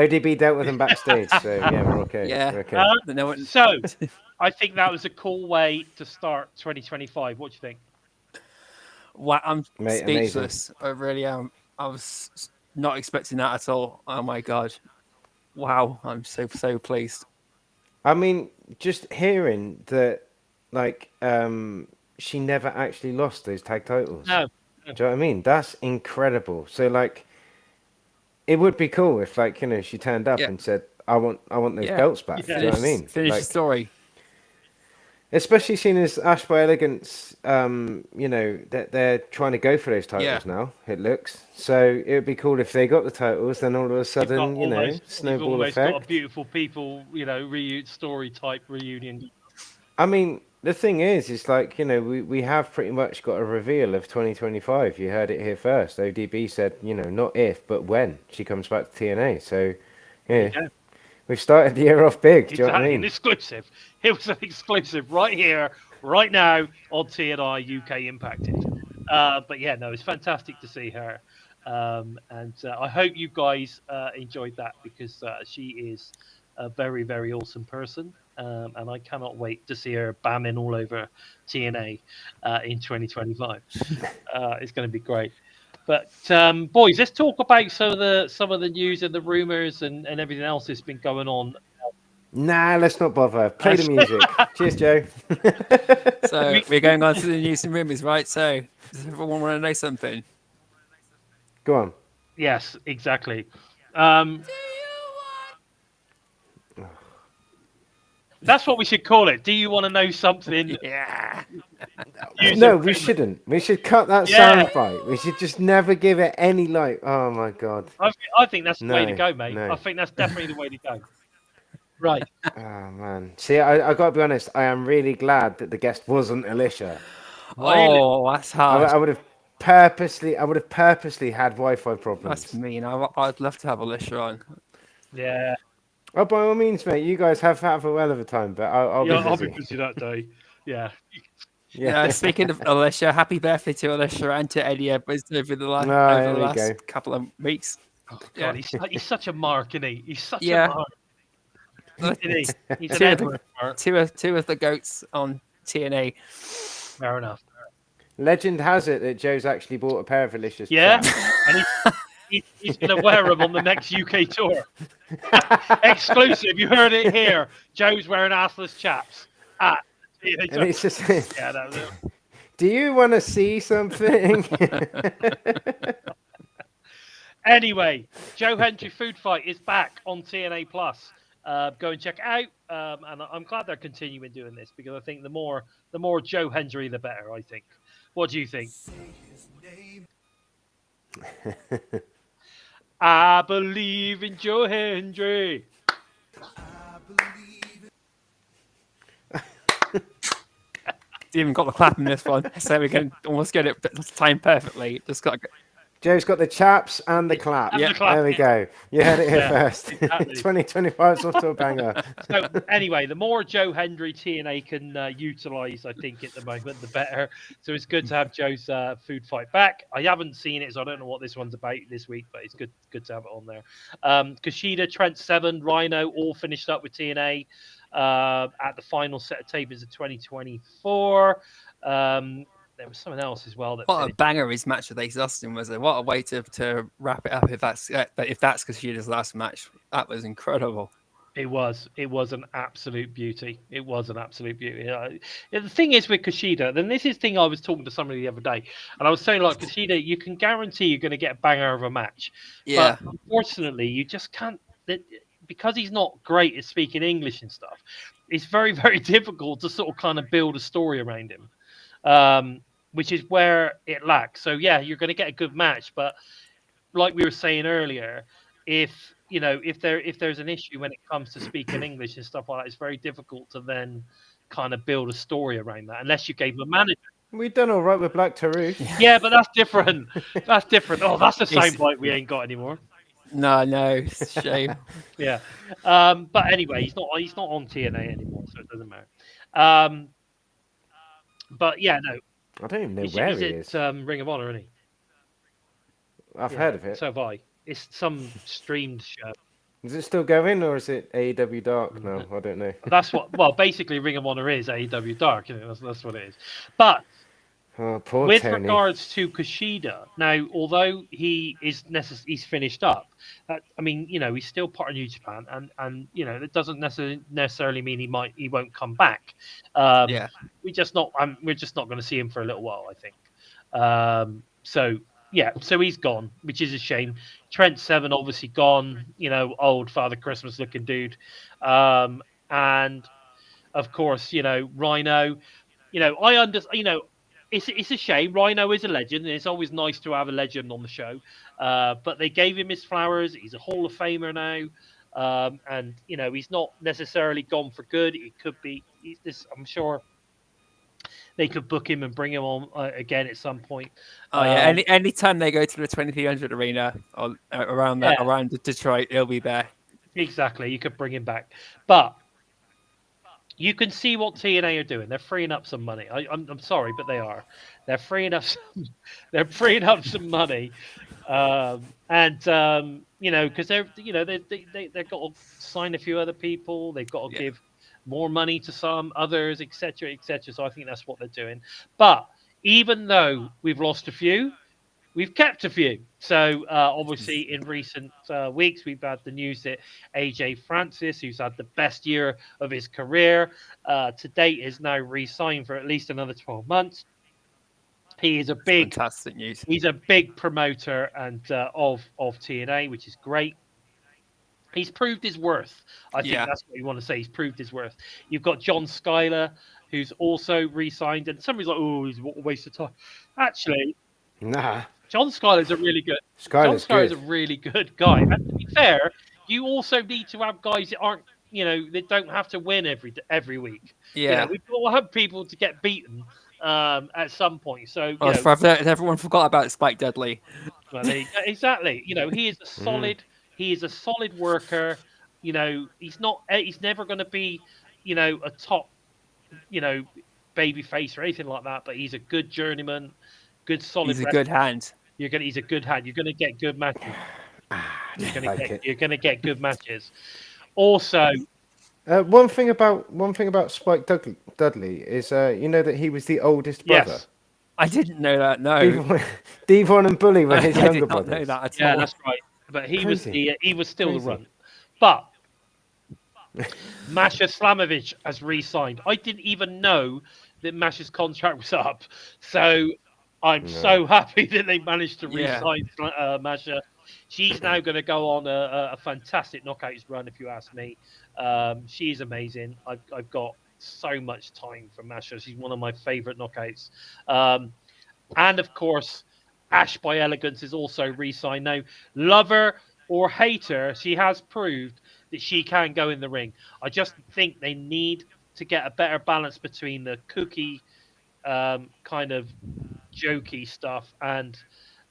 ODB dealt with them backstage, so yeah, we're okay. Yeah. We're okay. Don't know what- So, I think that was a cool way to start 2025. What do you think? Wow, I'm Mate, amazing. speechless. I really am. I was not expecting that at all. Oh my god! Wow, I'm so pleased. I mean, just hearing that, like, she never actually lost those tag titles. No. Do you know what I mean? That's incredible. So, like, it would be cool if, like, you know, she turned up Yeah. and said, "I want those Yeah. belts back." Yeah. Do you know what I mean? Finish Like, the story. especially seeing as Ash by Elegance, you know, that they're trying to go for those titles now. It looks so. It would be cool if they got the titles. Then all of a sudden, you know, You've snowball almost got a effect. beautiful people, story type reunion. I mean, the thing is like, you know, we have pretty much got a reveal of 2025. You heard it here first. ODB said, you know, not if, but when she comes back to TNA. So, yeah, we've started the year off big. Do you know what I Exactly, mean? an exclusive. It was an exclusive right here, right now on TNI UK Impacted. But yeah, no, it's fantastic to see her. And I hope you guys enjoyed that because she is a very, very awesome person. And I cannot wait to see her bamming all over TNA in 2025. It's going to be great. But boys, let's talk about some of the news and the rumors and everything else that's been going on. Nah, let's not bother. Play the music. Cheers, Joe. So we're going on to the news and rumors, right? So does everyone want to know something? Go on. Yes, exactly. That's what we should call it. Do you want to know something? Yeah. No, we shouldn't. We should cut that Yeah. soundbite. We should just never give it any like. Oh my god. I think that's the way to No, go, mate. no. I think that's definitely the way to go. Right. Oh man. See, I got to be honest. I am really glad that the guest wasn't Alicia. Oh, that's hard. I would have purposely had Wi-Fi problems. That's mean. I'd love to have Alicia on. Yeah. Oh, by all means, mate. You guys have a well of a time, but I'll I'll be be busy. busy that day. Yeah. Yeah. Speaking of Alicia, happy birthday to Alicia and to Eddie Edwards over the last, there we go. couple of weeks. Oh, Yeah. God, he's such a mark, isn't he? He's such Yeah. a mark. Isn't he? He's an Two of the- Edward mark. Two of the goats on TNA. Fair enough. Legend has it that Joe's actually bought a pair of Alicia's. Yeah. chaps. And he's going to wear them on the next UK tour. Exclusive. You heard it here. Joe's wearing assless chaps. And it's just. Yeah, that was it. Do you want to see something? Anyway, Joe Hendry Food Fight is back on TNA Plus. Go and check it out. And I'm glad they're continuing doing this because I think the more Joe Hendry, the better. I think. What do you think? I believe in Joe Hendry. Even got the clap in this one, so we can almost get it timed perfectly. Just got Joe's got the chaps and the clap. And the clap, There we go. You heard it here Yeah, first. exactly. 2025 is off to a banger. So anyway, the more Joe Hendry TNA can utilise, I think, at the moment, the better. So it's good to have Joe's food fight back. I haven't seen it, so I don't know what this one's about this week, but it's good to have it on there. Kushida, Trent Seven, Rhino, all finished up with TNA at the final set of tapers of 2024. there was something else as well that What a finished. banger his match with Ace Austin was. What a way to wrap it up if that's Kushida's last match. That was incredible. It was an absolute beauty. It was an absolute beauty. The thing is with Kushida, then this is the thing I was talking to somebody the other day, and I was saying like Kushida, you can guarantee you're going to get a banger of a match, Yeah. but unfortunately you just can't, because he's not great at speaking English and stuff. It's very very difficult to sort of kind of build a story around him, which is where it lacks. So yeah, you're going to get a good match, but like we were saying earlier, if there's an issue when it comes to speaking English and stuff like that, it's very difficult to then kind of build a story around that unless you gave him a manager. We've done all right with Black Taurus. Yeah, but that's different. That's different. Oh, that's the soundbite we ain't got anymore. No, it's a shame. Yeah. But anyway, he's not on TNA anymore, so it doesn't matter. But yeah, no. I don't even know where he is. Ring of Honor, isn't he? I've heard of it. So have I. It's some streamed show. Is it still going, or is it AEW Dark now? I don't know. That's what. Well, basically, Ring of Honor is AEW Dark. That's what it is. But poor with Tony. regards to Kushida, now, although he's finished up, I mean, he's still part of New Japan, and it doesn't necessarily mean he won't come back. Yeah. We're just not going to see him for a little while, I think. So. Yeah, so he's gone, which is a shame. Trent Seven obviously gone, old Father Christmas looking dude. And of course, Rhino, I understand, it's a shame. Rhino is a legend, and it's always nice to have a legend on the show. But they gave him his flowers. He's a Hall of Famer now. And, he's not necessarily gone for good. It could be, I'm sure they could book him and bring him on again at some point. Oh yeah, any time they go to the 2300 arena or around Detroit, he'll be there. Exactly, you could bring him back, but you can see what TNA are doing. They're freeing up some money. I'm sorry, but they are. They're freeing up some money, because they've got to sign a few other people. They've got to give more money to some others, etc., etc. So I think that's what they're doing. But even though we've lost a few, we've kept a few. So obviously, in recent weeks, we've had the news that AJ Francis, who's had the best year of his career to date, is now re-signed for at least another 12 months. He is fantastic news. He's a big promoter and of TNA, which is great. He's proved his worth. I think that's what you want to say. He's proved his worth. You've got John Skyler, who's also re-signed, and somebody's like, "Oh, he's a waste of time." Actually, nah. John Skyler's a really good. Skyler's a really good guy. And to be fair, you also need to have guys that aren't, that don't have to win every week. Yeah, we've got to have people to get beaten at some point. So everyone forgot about Spike Dudley. Well, exactly. He is a solid. He is a solid worker. He's never going to be, a top, baby face or anything like that. But he's a good journeyman, good solid. He's a good hand. He's a good hand. You're going to get good matches. You're going to get good matches. Also, one thing about Spike Dudley is, that he was the oldest brother. Yes. I didn't know that. No, Devon and Bully were his younger brothers. Know that at yeah, all. that's right. But he Crazy. was still Crazy. the run. But Masha Slamovich has re-signed. I didn't even know that Masha's contract was up. So I'm so happy that they managed to re-sign Masha. She's now going to go on a fantastic knockouts run, if you ask me. She's amazing. I've got so much time for Masha. She's one of my favorite knockouts. And of course, Ash by Elegance is also re-signed. Now, lover or hater, she has proved that she can go in the ring. I just think they need to get a better balance between the kooky, kind of jokey stuff and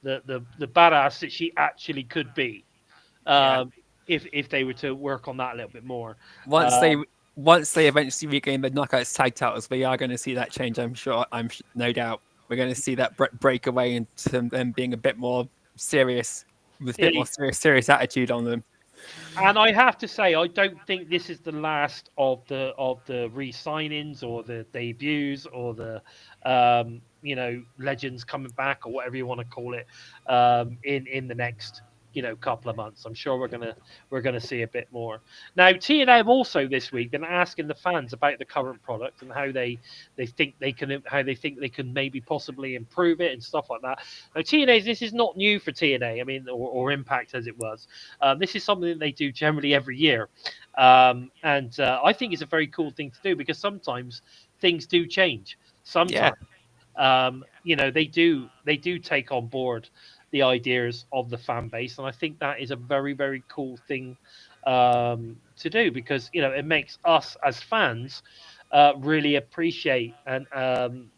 the badass that she actually could be. If they were to work on that a little bit more. Once they eventually regain the knockouts tag titles, we are going to see that change. I'm sure. No doubt. We're going to see that break away into them being a bit more serious, with a bit more serious attitude on them. And I have to say, I don't think this is the last of the re-signings or the debuts or the legends coming back or whatever you want to call it in the next couple of months. I'm sure we're gonna see a bit more. Now TNA have also this week been asking the fans about the current product and how they think they can maybe possibly improve it and stuff like that. Now TNA, this is not new for TNA. I mean, or Impact as it was. This is something that they do generally every year, and I think it's a very cool thing to do because sometimes things do change. Sometimes they do take on board the ideas of the fan base, and I think that is a very, very cool thing to do because it makes us as fans really appreciate and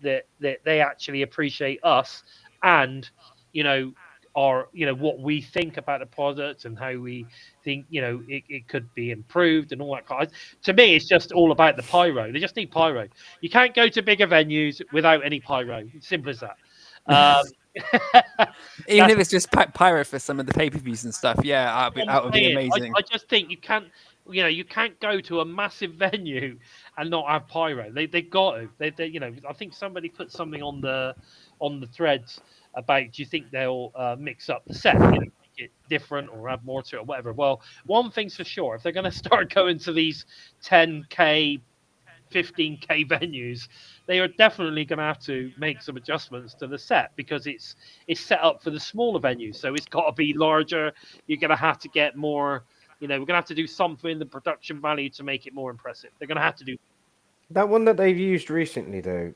that they actually appreciate us and our what we think about the product and how we think it could be improved and all that kind. To me, it's just all about the pyro. They just need pyro. You can't go to bigger venues without any pyro. Simple as that. Even if it's just pyro for some of the pay-per-views and stuff, that would be amazing. I just think you can't go to a massive venue and not have pyro. They got to. They I think somebody put something on the threads about, do you think they'll mix up the set, make it different or add more to it or whatever. Well, one thing's for sure, if they're going to start going to these 10K 15K venues, they are definitely going to have to make some adjustments to the set because it's set up for the smaller venues, so it's got to be larger. You're going to have to get more, we're going to have to do something in the production value to make it more impressive. They're going to have to do that one that they've used recently, though.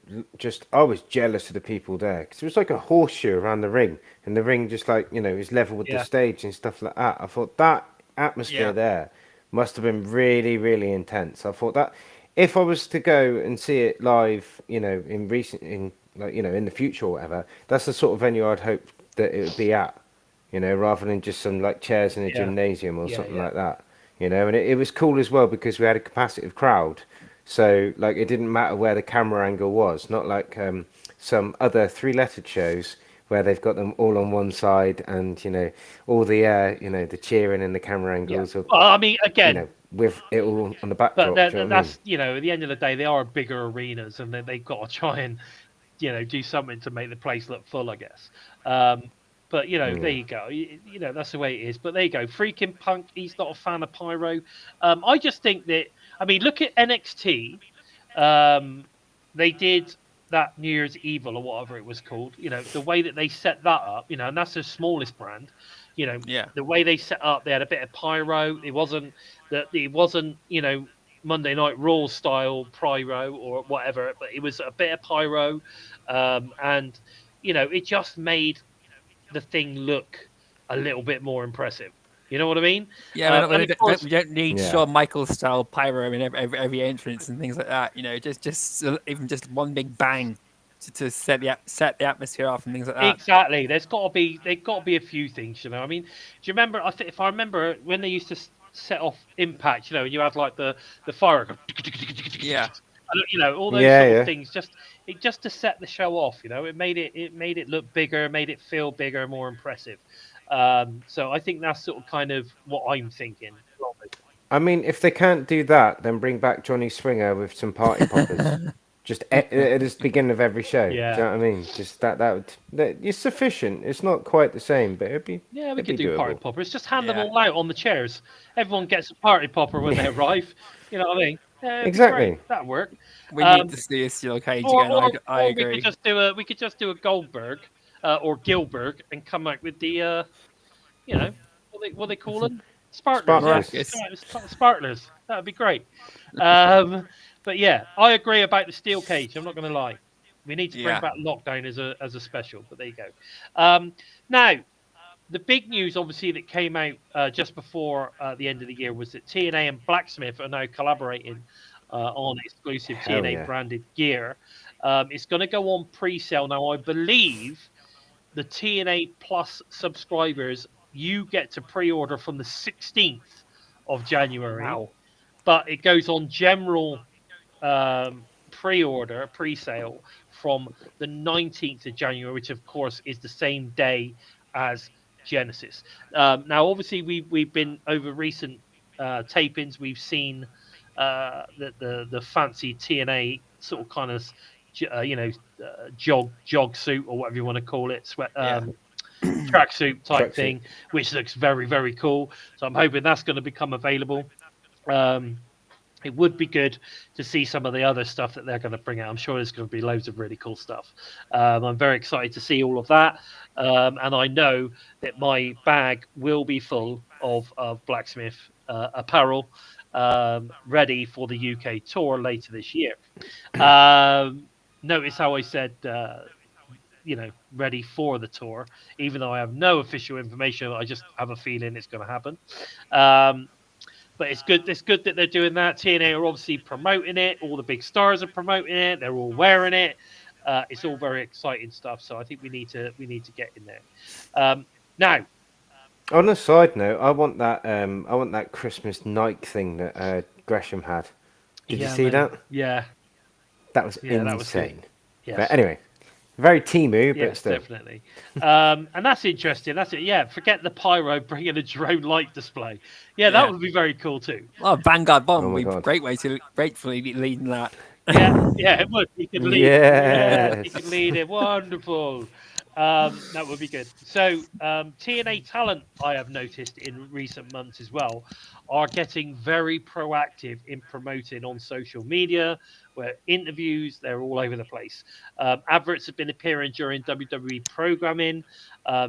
I was jealous of the people there because it was like a horseshoe around the ring, and the ring just is level with the stage and stuff like that. I thought that atmosphere there must have been really, really intense. I thought that if I was to go and see it live, in the future or whatever, that's the sort of venue I'd hope that it would be at, rather than just some chairs in a gymnasium or something like that, and it was cool as well because we had a capacitive crowd. So, it didn't matter where the camera angle was, not like some other three-lettered shows where they've got them all on one side and, all the, the cheering and the camera angles. Yeah. Well, I mean, again... with it all on the backdrop. But that's, at the end of the day, they are bigger arenas and they've got to try and, do something to make the place look full, I guess. But, there you go. That's the way it is. But there you go. Freaking Punk, he's not a fan of pyro. I just think that... I mean, look at NXT. They did that New Year's Evil or whatever it was called. The way that they set that up, and that's the smallest brand. The way they set up, they had a bit of pyro. It wasn't Monday Night Raw style pyro or whatever, but it was a bit of pyro, and it just made the thing look a little bit more impressive. You know what I mean? Yeah, we don't need Shawn Michaels style pyro in every entrance and things like that. Just even just one big bang to set the atmosphere off and things like that. Exactly. They've got to be a few things. I mean, do you remember? If I remember when they used to set off Impact, and you had the fire. Yeah. All those sort of things just to set the show off. It made it look bigger, made it feel bigger, more impressive. So I think that's sort of kind of what I'm thinking. I mean, if they can't do that, then bring back Johnny Swinger with some party poppers. Just at the beginning of every show. Yeah. Do you know what I mean? Just that it's sufficient. It's not quite the same, but it'd be we could do doable. party poppers. Just hand them all out on the chairs. Everyone gets a party popper when they arrive. You know what I mean? Yeah, exactly. That'd work. We need to see a steel cage again. I agree. We could just do a Goldberg or Gilbert and come out with the what they call them? Sparklers. Sparklers. That'd be great. But yeah, I agree about the steel cage. I'm not going to lie. We need to bring back Lockdown as a special. But there you go. Now, the big news, obviously, that came out just before the end of the year was that TNA and Blacksmith are now collaborating on exclusive TNA branded gear. It's going to go on pre-sale now. I believe the TNA Plus subscribers, you get to pre-order from the 16th of January. Wow. But it goes on general pre-sale from the 19th of January, which of course is the same day as Genesis. Now, obviously, we've been over recent tapings. We've seen the fancy TNA sort of kind of jog suit or whatever you want to call it, tracksuit type thing, which looks very, very cool. So I'm hoping that's going to become available. It would be good to see some of the other stuff that they're going to bring out. I'm sure there's going to be loads of really cool stuff. I'm very excited to see all of that. And I know that my bag will be full of Blacksmith apparel ready for the UK tour later this year. Notice how I said, ready for the tour, even though I have no official information. I just have a feeling it's going to happen. But it's good. It's good that they're doing that. TNA are obviously promoting it. All the big stars are promoting it. They're all wearing it. It's all very exciting stuff. So I think we need to get in there. Now, on a side note, I want that Christmas Nike thing that Gresham had. Did you see that? Yeah, that was insane. That was good. Yes. But anyway, very Timu, but still. Definitely. And that's interesting. That's it. Yeah, forget the pyro, bring in a drone light display. Yeah, that would be very cool too. Well, Vanguard Bomb would be a great way to gratefully be leading that. Yeah, it would. He could lead. Yes. Yeah, he could lead it. Wonderful. That would be good. So TNA talent, I have noticed in recent months as well, are getting very proactive in promoting on social media, where interviews, they're all over the place. Adverts have been appearing during WWE programming.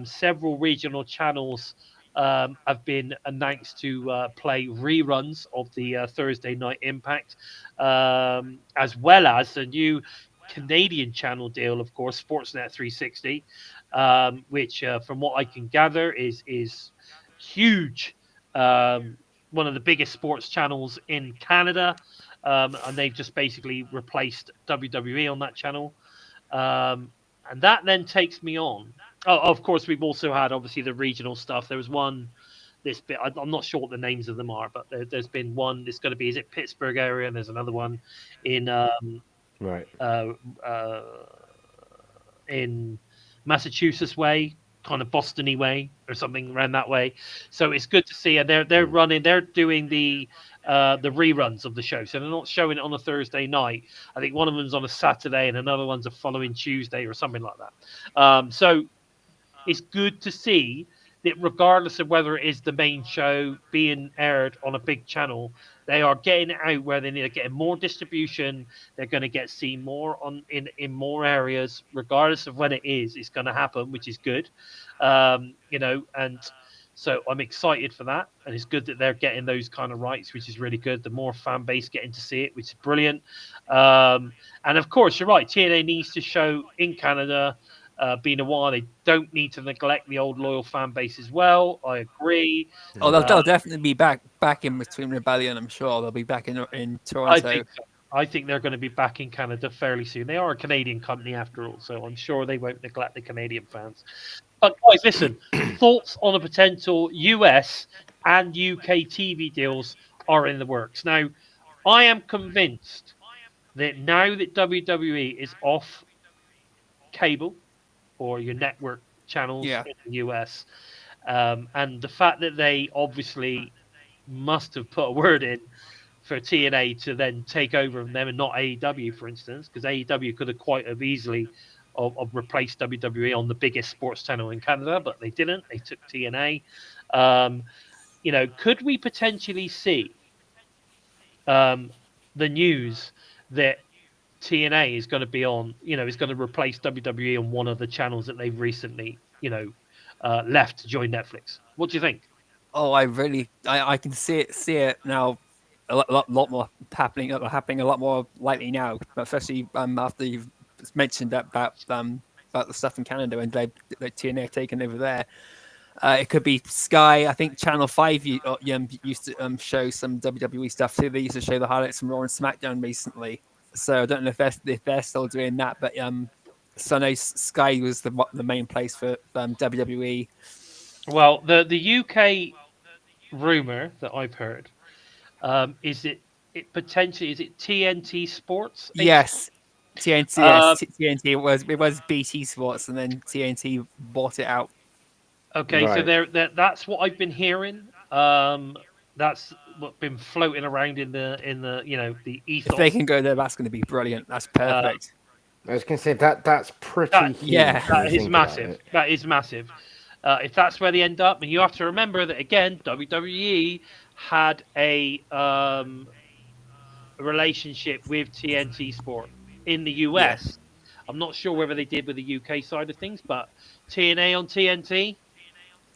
Several regional channels have been announced to play reruns of the Thursday Night Impact, as well as the new Canadian channel deal, of course, Sportsnet 360, which, from what I can gather, is huge. One of the biggest sports channels in Canada, and they've just basically replaced WWE on that channel. And that then takes me on. Oh, of course, we've also had obviously the regional stuff. There was one. I'm not sure what the names of them are, but there's been one. It's going to be, is it Pittsburgh area? And there's another one in in Massachusetts way, kind of Boston-y way, or something around that way. So it's good to see, and they're doing the reruns of the show. So they're not showing it on a Thursday night. I think one of them's on a Saturday, and another one's a following Tuesday, or something like that. So it's good to see that regardless of whether it is the main show being aired on a big channel, they are getting it out where they're getting more distribution. They're going to get seen more in more areas, regardless of when it is. It's going to happen, which is good, and so I'm excited for that. And it's good that they're getting those kind of rights, which is really good. The more fan base getting to see it, which is brilliant. And of course, you're right. TNA needs to show in Canada. Been a while, they don't need to neglect the old loyal fan base as well. I agree. Oh, they'll definitely be back in between Rebellion. I'm sure they'll be back in Toronto. I think they're going to be back in Canada fairly soon. They are a Canadian company after all, so I'm sure they won't neglect the Canadian fans. But guys, listen, thoughts on the potential US and UK TV deals are in the works. Now, I am convinced that now that WWE is off cable, or your network channels in the US. And the fact that they obviously must have put a word in for TNA to then take over from them and not AEW, for instance, because AEW could have quite have easily of replaced WWE on the biggest sports channel in Canada, but they didn't. They took TNA. Could we potentially see the news that TNA is going to be on, is going to replace WWE on one of the channels that they've recently, left to join Netflix? What do you think? Oh, I can see it now, a lot more happening a lot more lightly now, especially after you've mentioned that about the stuff in Canada and the TNA taken over there. It could be Sky. I think Channel 5 used to show some WWE stuff too. They used to show the highlights from Raw and SmackDown recently. So I don't know if they're still doing that, but so I know Sky was the main place for WWE. Well, the UK rumor that I've heard is it potentially, is it TNT Sports? Yes, TNT. Yes, TNT. It was BT Sports, and then TNT bought it out. Okay, right. So that's what I've been hearing. That's what's been floating around in the the ethos. If they can go there, that's going to be brilliant. That's perfect. I was going to say that's pretty That- huge. yeah, when you That is think about massive. it. That is massive. If that's where they end up, and you have to remember that again, WWE had a relationship with TNT Sport in the US. I'm not sure whether they did with the UK side of things, but TNA on TNT.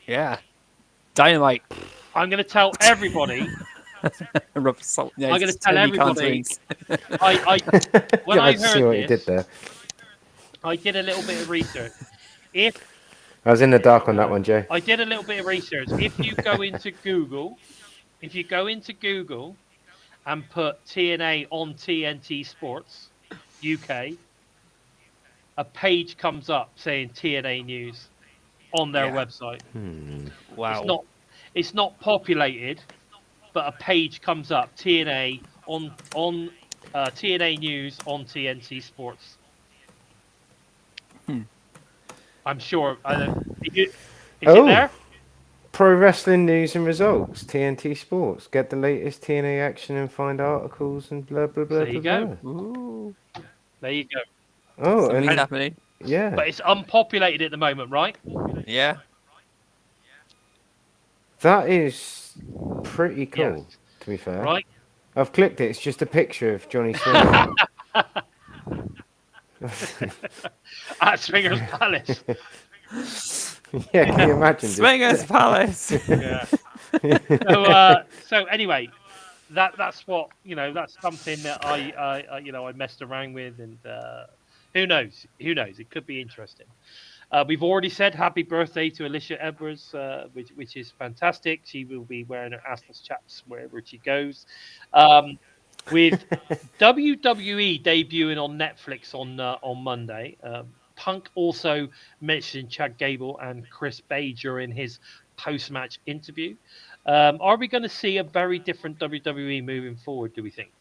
yeah. Dynamite. I'm going to tell everybody. Rub salt. Yeah, I'm going to it's tell Tony everybody. Khan's wings. When Yeah, I see heard what you did this, there. I did a little bit of research. If I was in the dark on that one, Joe. I did a little bit of research. If you go into Google, and put TNA on TNT Sports UK, a page comes up saying TNA News on their Yeah. website. Wow. It's not populated, but a page comes up TNA on TNA News on TNT Sports. I'm sure. Is it there? Pro Wrestling News and Results, TNT Sports. Get the latest TNA action and find articles and blah, blah, blah, There you blah, go. blah. Ooh. There you go. Oh, Something's and happening. yeah. But it's unpopulated at the moment, right? Yeah. That is pretty cool, Yes. to be fair. Right? I've clicked it. It's just a picture of Johnny Swinger. At Swingers Palace. Yeah, can you imagine? just- Swingers Palace. Yeah. So anyway, that's what that's something that I messed around with, and who knows? It could be interesting. We've already said happy birthday to Alicia Edwards, which is fantastic. She will be wearing her assless chaps wherever she goes. With WWE debuting on Netflix on Monday, Punk also mentioned Chad Gable and Chris Bey during his post-match interview. Are we going to see a very different WWE moving forward, do we think?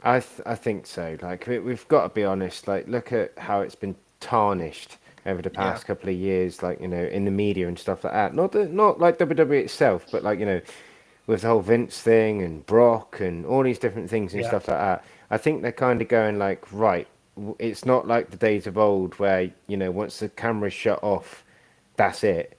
I think so. Like we've got to be honest. Like look at how it's been tarnished over the past couple of years. Like in the media and stuff like that. Not like WWE itself, but like with the whole Vince thing and Brock and all these different things and stuff like that. I think they're kind of going like, right, it's not like the days of old where once the camera's shut off, that's it.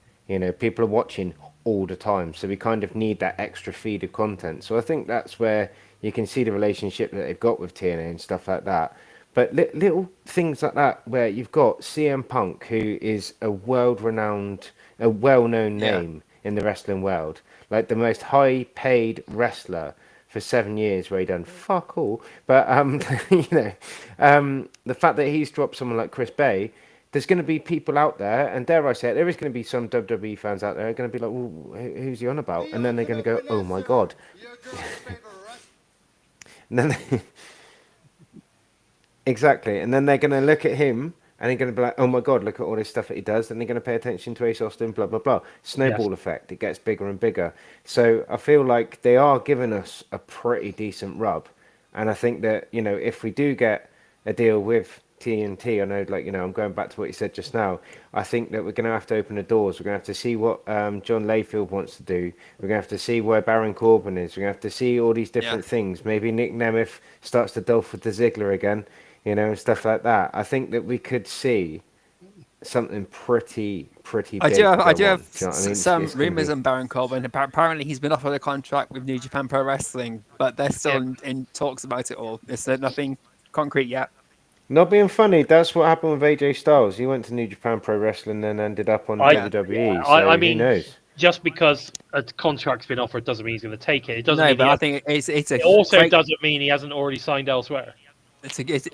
People are watching all the time, so we kind of need that extra feed of content. So I think that's where you can see the relationship that they've got with TNA and stuff like that. But little things like that where you've got CM Punk, who is a well-known name in the wrestling world, like the most high-paid wrestler for 7 years, where he done fuck all. But the fact that he's dropped someone like Chris Bey, there's going to be people out there, and dare I say it, there is going to be some WWE fans out there who are going to be like, well, who's he on about? And then they're going to go, oh my god. And then exactly, and then they're going to look at him and they're going to be like, oh my god, look at all this stuff that he does. And they're going to pay attention to Ace Austin, blah blah blah. Snowball effect. It gets bigger and bigger. So I feel like they are giving us a pretty decent rub, and I think that if we do get a deal with TNT, I know, like I'm going back to what you said just now. I think that we're going to have to open the doors. We're going to have to see what John Layfield wants to do. We're going to have to see where Baron Corbin is. We're going to have to see all these different things. Maybe Nic Nemeth starts to delve with the Ziggler again, and stuff like that. I think that we could see something pretty big. I do have Do you know what I mean? some It's gonna rumors be- on Baron Corbin. Apparently, he's been offered a contract with New Japan Pro Wrestling, but they're still in talks about it all. It's nothing concrete yet. Not being funny, that's what happened with AJ Styles. He went to New Japan Pro Wrestling and then ended up on WWE. So I mean, who knows? just because a contract's been offered doesn't mean he's going to take it. It doesn't. No, mean but he I think it also doesn't mean he hasn't already signed elsewhere.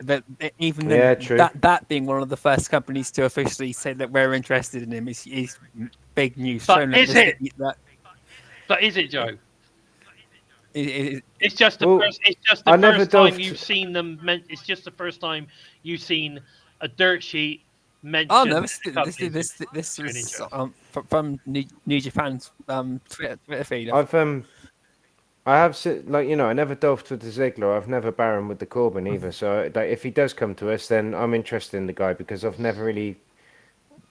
But even true. that being one of the first companies to officially say that we're interested in him is big news. But showing is that it? That, But is it, Joe? it, It's just the Well, first. It's just I the never first time delved- you've seen them. It's just the first time you've seen a dirt sheet mentioned. oh no, this Doing was intro. from New Japan's Twitter feed. I have I never delved with the Ziggler. I've never Baron with the Corbin either. So like, if he does come to us, then I'm interested in the guy because I've never really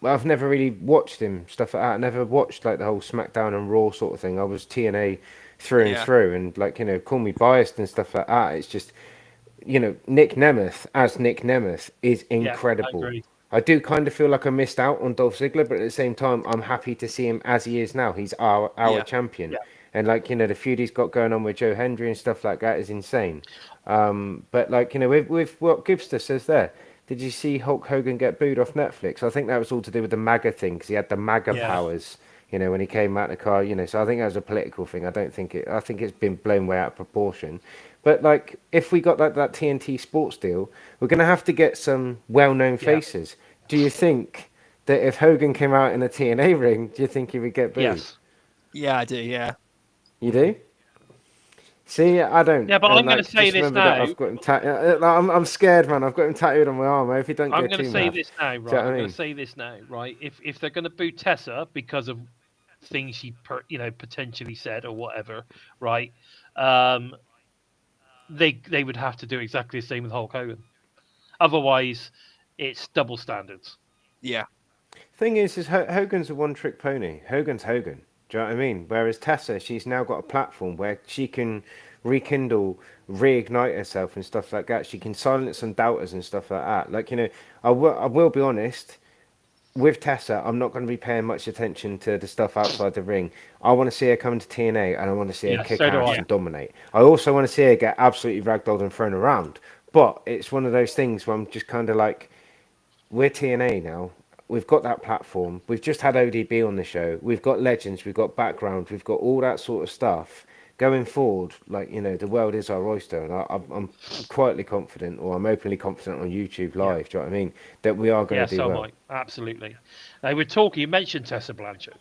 watched him stuff like that. I never watched like the whole SmackDown and Raw sort of thing. I was TNA through and through, and call me biased and stuff like that. It's just Nic Nemeth as Nic Nemeth is Yeah, I incredible. agree. I do kind of feel like I missed out on Dolph Ziggler, but at the same time, I'm happy to see him as he is now. He's our Yeah. champion, Yeah. and the feud he's got going on with Joe Hendry and stuff like that is insane. But with what Gibster says there, did you see Hulk Hogan get booed off Netflix? I think that was all to do with the MAGA thing because he had the MAGA Yeah. powers. When he came out of the car, so I think that was a political thing. I think it's been blown way out of proportion. But if we got that TNT Sports deal, we're going to have to get some well-known faces. Do you think that if Hogan came out in a TNA ring, do you think he would get booed? Yes. Yeah, I do. Yeah. You do? See, I don't. Yeah, but I'm going to say this now. I've got him I'm scared, man. I've got him tattooed on my arm. I hope he don't I'm go going to too say mad. this now, right? I'm going to say this now, right? If they're going to boo Tessa because of things she potentially said or whatever, right? They would have to do exactly the same with Hulk Hogan. Otherwise, it's double standards. Yeah. Thing is Hogan's a one-trick pony. Hogan's Hogan. Do you know what I mean? Whereas Tessa, she's now got a platform where she can rekindle, reignite herself and stuff like that. She can silence some doubters and stuff like that. I will be honest. With Tessa, I'm not going to be paying much attention to the stuff outside the ring. I want to see her come to TNA, and I want to see her kick ass and dominate. I also want to see her get absolutely ragdolled and thrown around. But it's one of those things where I'm just kind of like, we're TNA now. We've got that platform. We've just had ODB on the show. We've got legends. We've got background. We've got all that sort of stuff. Going forward, the world is our oyster, and I'm quietly confident, or I'm openly confident on YouTube Live. Do you know what I mean? That we are going to do well. Mike, absolutely. Now we're talking. You mentioned Tessa Blanchard.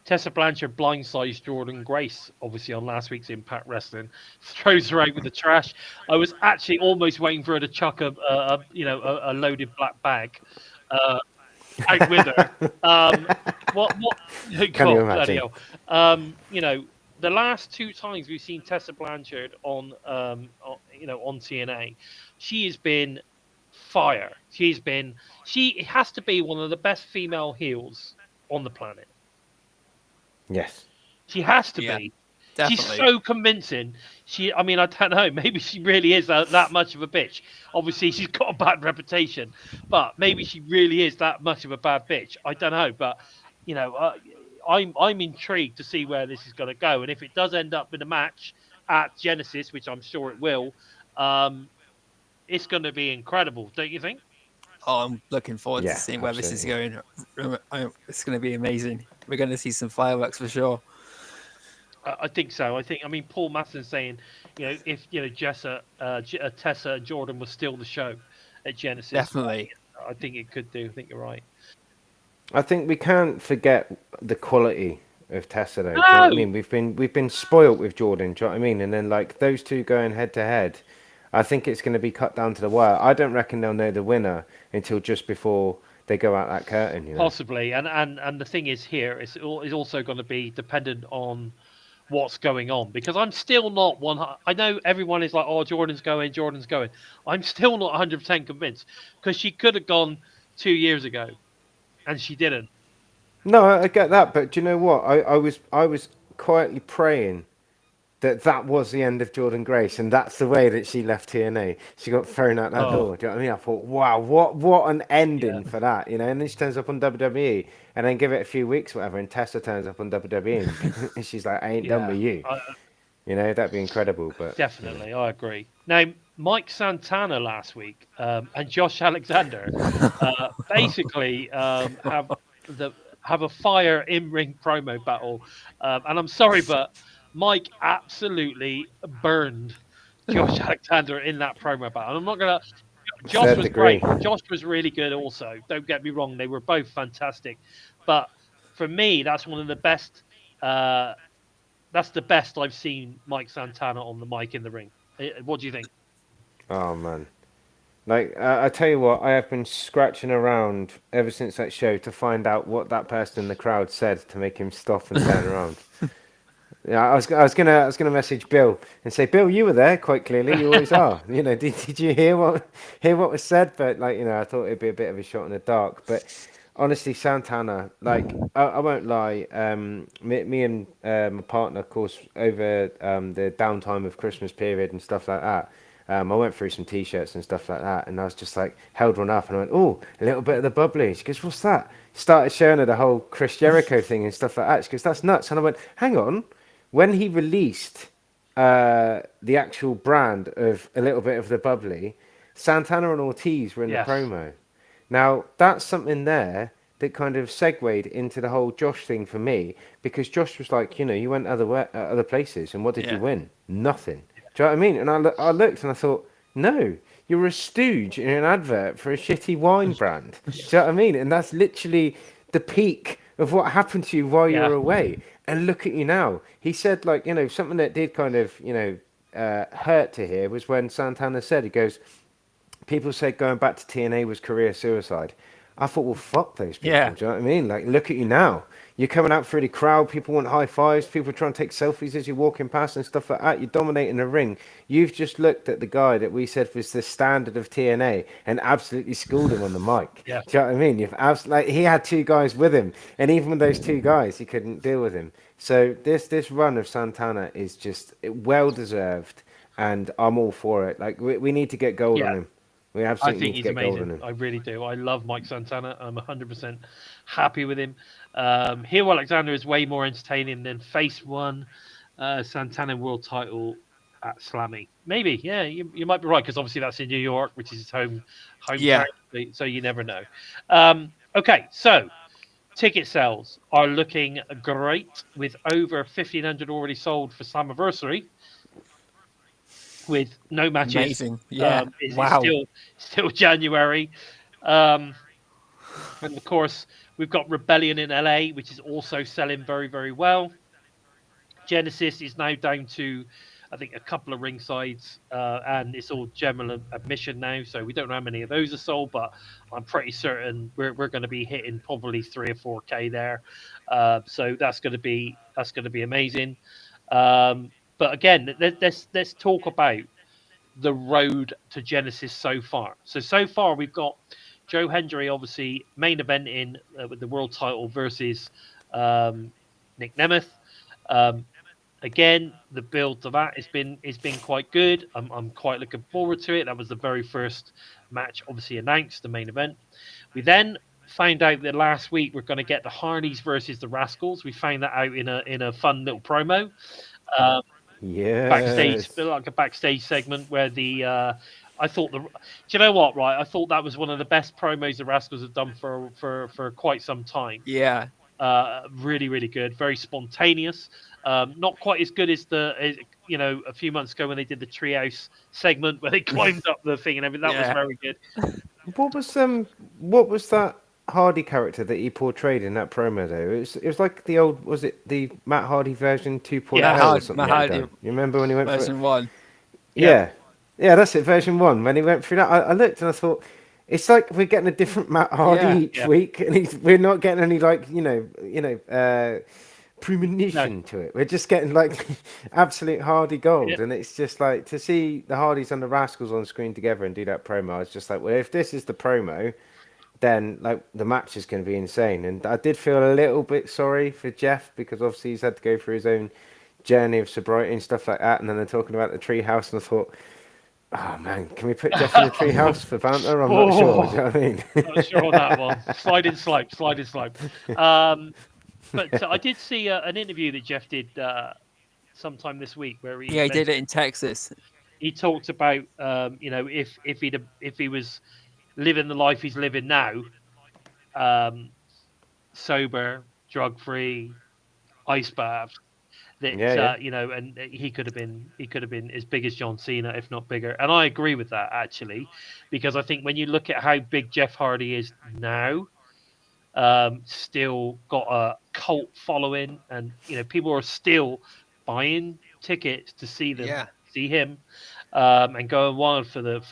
Tessa Blanchard blindsides Jordynne Grace, obviously on last week's Impact Wrestling, throws her out with the trash. I was actually almost waiting for her to chuck a loaded black bag out with her. What? Can you imagine? The last two times we've seen Tessa Blanchard on TNA, she has been fire. She has to be one of the best female heels on the planet. Yes. She has to be. Definitely. She's so convincing. I don't know. Maybe she really is that much of a bitch. Obviously, she's got a bad reputation, but maybe she really is that much of a bad bitch. I don't know, but I'm intrigued to see where this is going to go, and if it does end up in a match at Genesis, which I'm sure it will, it's going to be incredible, don't you think? Oh, I'm looking forward to seeing where this is going. It's going to be amazing. We're going to see some fireworks for sure. I think so. Paul Masson's saying, if Tessa and Jordan was still the show at Genesis, definitely. I think it could do. I think you're right. I think we can't forget the quality of Tessa, though. No! Do you know what I mean? We've been spoilt with Jordynne. Do you know what I mean? And then those two going head to head, I think it's going to be cut down to the wire. I don't reckon they'll know the winner until just before they go out that curtain. Possibly, and the thing is here is also going to be dependent on what's going on, because I'm still not one. I know everyone is like, oh, Jordynne's going. I'm still not 100% convinced, because she could have gone 2 years ago, and she didn't. No, I get that, but do you know what? I was quietly praying that was the end of Jordynne Grace, and that's the way that she left TNA. She got thrown out that door. Do you know what I mean? I thought, wow, what an ending for that, And then she turns up on WWE, and then give it a few weeks, whatever, and Tessa turns up on WWE, and she's like, I ain't done with you. That'd be incredible. But definitely, I agree. Now, Mike Santana last week and Josh Alexander basically have a fire in-ring promo battle, and I'm sorry, but Mike absolutely burned Josh Alexander in that promo battle. I'm not gonna. Josh was great. Josh was really good. Also, don't get me wrong; they were both fantastic. But for me, that's one of the best. That's the best I've seen Mike Santana on the mic in the ring. What do you think? Oh man, I tell you what, I have been scratching around ever since that show to find out what that person in the crowd said to make him stop and turn around. Yeah, I was gonna message Bill and say, Bill, you were there quite clearly. You always are. Did you hear what was said? But I thought it'd be a bit of a shot in the dark. But honestly, Santana, I won't lie. Me and my partner, of course, over the downtime of Christmas period and stuff like that, I went through some T-shirts and stuff like that, and I was just like, held one up, and I went, oh, a little bit of the bubbly. She goes, what's that? Started showing her the whole Chris Jericho thing and stuff like that. She goes, that's nuts. And I went, hang on. When he released the actual brand of a little bit of the bubbly, Santana and Ortiz were in the promo. Now, that's something there that kind of segued into the whole Josh thing for me, because Josh was like, you went other places, and what did you win? Nothing. Do you know what I mean? And I looked and I thought, no, you're a stooge in an advert for a shitty wine brand. Do you know what I mean? And that's literally the peak of what happened to you while you were away. And look at you now. He said, like, something that did kind of, hurt to hear was when Santana said, he goes, people said going back to TNA was career suicide. I thought, well, fuck those people. Yeah. Do you know what I mean? Like, look at you now. You're coming out through the crowd. People want high fives. People are trying to take selfies as you're walking past and stuff like that. You're dominating the ring. You've just looked at the guy that we said was the standard of TNA and absolutely schooled him on the mic. Yeah. Do you know what I mean? He had two guys with him, and even with those two guys, he couldn't deal with him. So this run of Santana is just well deserved, and I'm all for it. Like, we need to get gold on him. We absolutely I think need to he's get gold on amazing. him. I really do. I love Mike Santana. I'm 100% happy with him. Hero Alexander is way more entertaining than Face One Santana World Title at Slammy. Maybe, yeah, you might be right, because obviously that's in New York, which is his hometown. So you never know. Okay, so ticket sales are looking great, with over 1,500 already sold for Slammiversary, with no matches. Amazing. Yeah. It's still January. And of course, we've got Rebellion in LA, which is also selling very, very well. Genesis is now down to, I think, a couple of ringsides, and it's all general admission now. So we don't know how many of those are sold, but I'm pretty certain we're going to be hitting probably 3 or 4K there. So that's going to be amazing. But again, let's talk about the road to Genesis so far. So far we've got Joe Hendry obviously main eventing with the world title versus Nic Nemeth. Again, the build to that has been quite good. I'm quite looking forward to it. That was the very first match, obviously announced, the main event. We then found out that last week we're going to get the Hardys versus the Rascalz. We found that out in a fun little promo. Backstage, like a backstage segment where do you know what, right? I thought that was one of the best promos the Rascalz have done for quite some time. Yeah. Really, really good. Very spontaneous. Not quite as good as a few months ago when they did the treehouse segment where they climbed up the thing and everything. That was very good. What was that Hardy character that he portrayed in that promo though? It was like the old, was it the Matt Hardy version 2.0 or something like that? You remember when he went version 1? Yeah, that's it, version 1. When he went through that, I looked and I thought, it's like we're getting a different Matt Hardy each week, and we're not getting any premonition to it. We're just getting like absolute Hardy gold, and it's just like to see the Hardys and the Rascalz on screen together and do that promo. I was just like, well, if this is the promo, then like the match is going to be insane. And I did feel a little bit sorry for Jeff, because obviously he's had to go through his own journey of sobriety and stuff like that. And then they're talking about the treehouse, and I thought, oh man, can we put Jeff in the treehouse for banter? I'm not sure. Do you know what I mean? Not sure on that one. Sliding slope. But I did see an interview that Jeff did sometime this week where he did it in Texas. He talked about if he was living the life he's living now, sober, drug free, ice bath. And he could have been as big as John Cena, if not bigger. And I agree with that, actually, because I think when you look at how big Jeff Hardy is now, still got a cult following, and people are still buying tickets to see him, and going wild for the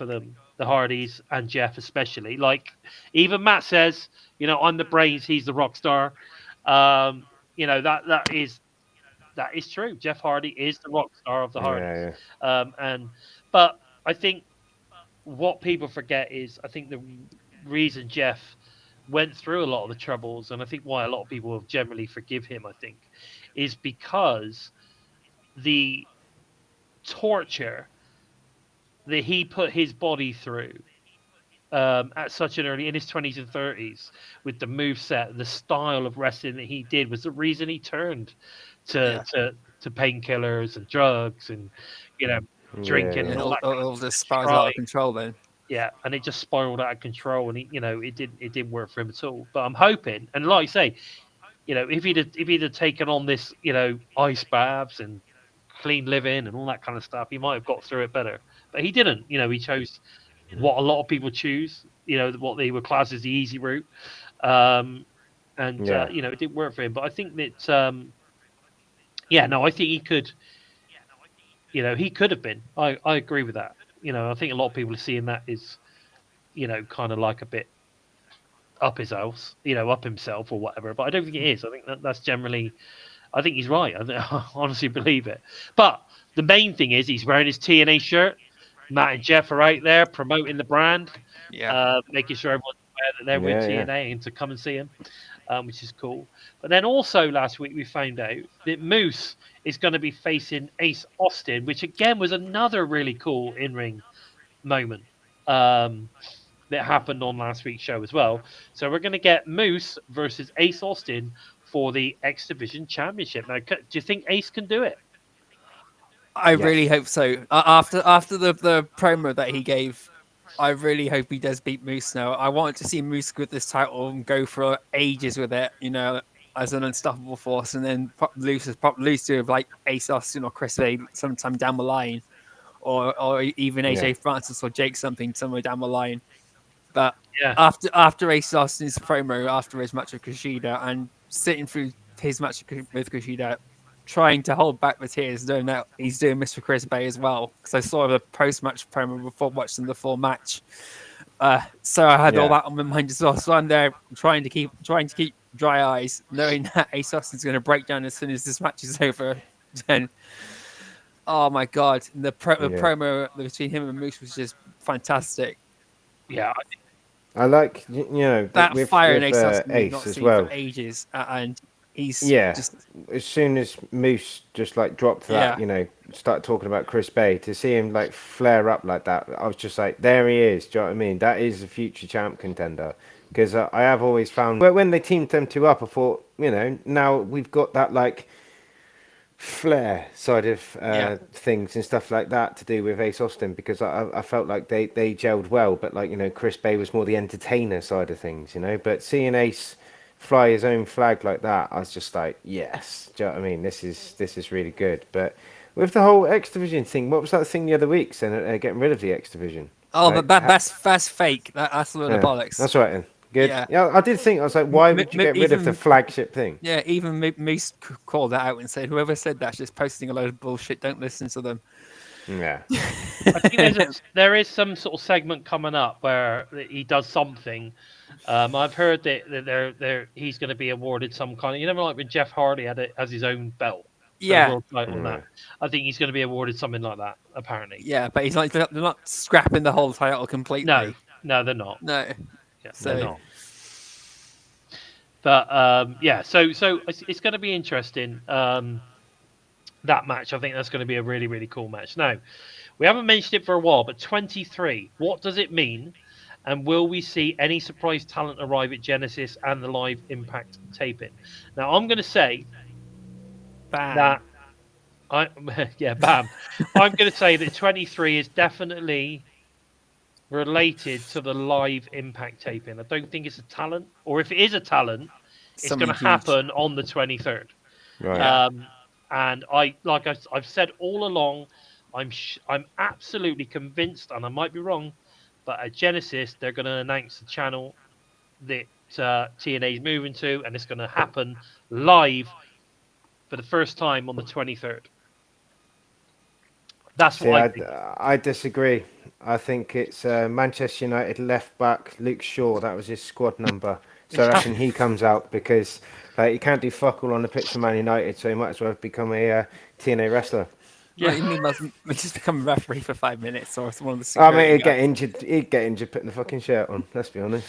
Hardys and Jeff especially. Like even Matt says, I'm the brains, he's the rock star. That is true. Jeff Hardy is the rock star of the Hardys. But I think what people forget is, I think the reason Jeff went through a lot of the troubles, and I think why a lot of people have generally forgive him, I think, is because the torture that he put his body through at such an early in his 20s and 30s with the move set, the style of wrestling that he did was the reason he turned to painkillers and drugs and drinking And and all that kind of all stuff. just spirals out of control then. Yeah, and it just spiraled out of control, and it didn't work for him at all. But I'm hoping, and like I say, if he'd have taken on this, ice baths and clean living and all that kind of stuff, he might have got through it better. But he didn't. He chose what a lot of people choose. What they were classed as the easy route, and it didn't work for him. But I think that, I think he could. He could have been. I agree with that. I think a lot of people are seeing that as, kind of like a bit up his house, up himself or whatever. But I don't think it is. I think that's generally. I think he's right. I honestly believe it. But the main thing is he's wearing his TNA shirt. Matt and Jeff are out there promoting the brand, making sure everyone's aware that they're with TNA and to come and see him, which is cool. But then also last week we found out that Moose is going to be facing Ace Austin, which again was another really cool in-ring moment that happened on last week's show as well. So we're going to get Moose versus Ace Austin for the X Division Championship. Now, do you think Ace can do it? I really hope so. After the promo that he gave, I really hope he does beat Moose now. I wanted to see Moose with this title and go for ages with it, as an unstoppable force, and then lose to like Ace Austin or Chris Bey sometime down the line, or even AJ Francis or Jake something somewhere down the line. But after Ace Austin's promo, after his match with Kushida, and sitting through his match with Kushida, trying to hold back the tears, knowing that he's doing this for Chris Bey as well. Because I saw the post-match promo before watching the full match, so I had all that on my mind as well. So I'm there trying to keep dry eyes, knowing that Ace Austin's going to break down as soon as this match is over. Then, oh my god, the promo between him and Moose was just fantastic. Yeah, I like that with, fire with, in Ace Austin Ace not as seen well. for ages, and he's just as soon as Moose just like dropped that, started talking about Chris Bey, to see him like flare up like that, I was just like, there he is. Do you know what I mean? That is a future champ contender. Because I have always found, but when they teamed them two up, I thought, now we've got that like flair side of things and stuff like that to do with Ace Austin, because I felt like they gelled well, but like Chris Bey was more the entertainer side of things, but seeing Ace fly his own flag like that, I was just like, yes. Do you know what I mean? This is really good. But with the whole X Division thing, what was that thing the other week saying getting rid of the X Division? Oh, like, that's fake. That's a load of bollocks. That's right then. Good. Yeah, I did think, I was like, why would you get rid of the flagship thing? Yeah, even Moose called that out and said, whoever said that's just posting a load of bullshit. Don't listen to them. Yeah. I think there is some sort of segment coming up where he does something. I've heard that he's going to be awarded some kind of, like when Jeff Hardy has his own belt. Yeah. That. I think he's going to be awarded something like that, apparently. Yeah, but he's like, they're not scrapping the whole title completely. No, they're not. No. Yeah, they're not. But so it's going to be interesting. That match, I think that's going to be a really, really cool match. Now, we haven't mentioned it for a while, but 23, what does it mean? And will we see any surprise talent arrive at Genesis and the live Impact taping? Now, I'm going to say bam. Bam. I'm going to say that 23 is definitely related to the live Impact taping. I don't think it's a talent, or if it is a talent, it's going to happen on the 23rd. Right. And I've said all along, I'm absolutely convinced, and I might be wrong, but at Genesis they're going to announce the channel that TNA is moving to, and it's going to happen live for the first time on the 23rd. That's what I think. I disagree. I think it's Manchester United left back Luke Shaw. That was his squad number. So I reckon he comes out, because he can't do fuck all on the pitch for Man United, so he might as well become a TNA wrestler. Yeah, he must just become a referee for 5 minutes, or one of the. I mean, he'd get injured putting the fucking shirt on. Let's be honest.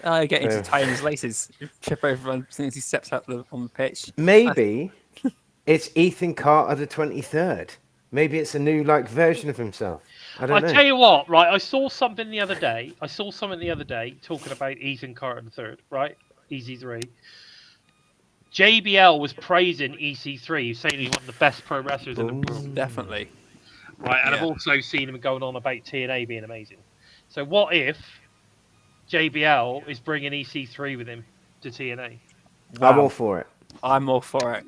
Get injured tying his laces, trip over as soon as he steps out on the pitch. Maybe it's Ethan Carter the 23rd. Maybe it's a new like version of himself. I don't I know. tell you what, right? I saw something the other day. Talking about Ethan Carter III, right? EC3. JBL was praising EC3, saying he's one of the best pro wrestlers in the world, Definitely. right? And I've Yeah. also seen him going on about TNA being amazing. So what if JBL is bringing EC3 with him to TNA? I'm all Wow. for it. I'm all for it.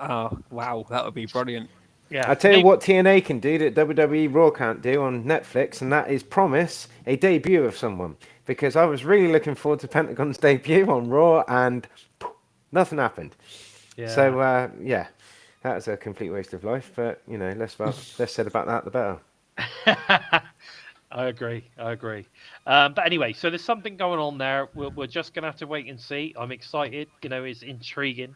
Oh, wow. That would be brilliant. Yeah, I tell you maybe, what TNA can do that WWE Raw can't do on Netflix, and that is promise a debut of someone. Because I was really looking forward to Pentagon's debut on Raw, and nothing happened. yeah. So yeah, that was a complete waste of life. But you know, less said about that, the better. I agree. But anyway, so there's something going on there. We're just going to have to wait and see. I'm excited. You know, it's intriguing.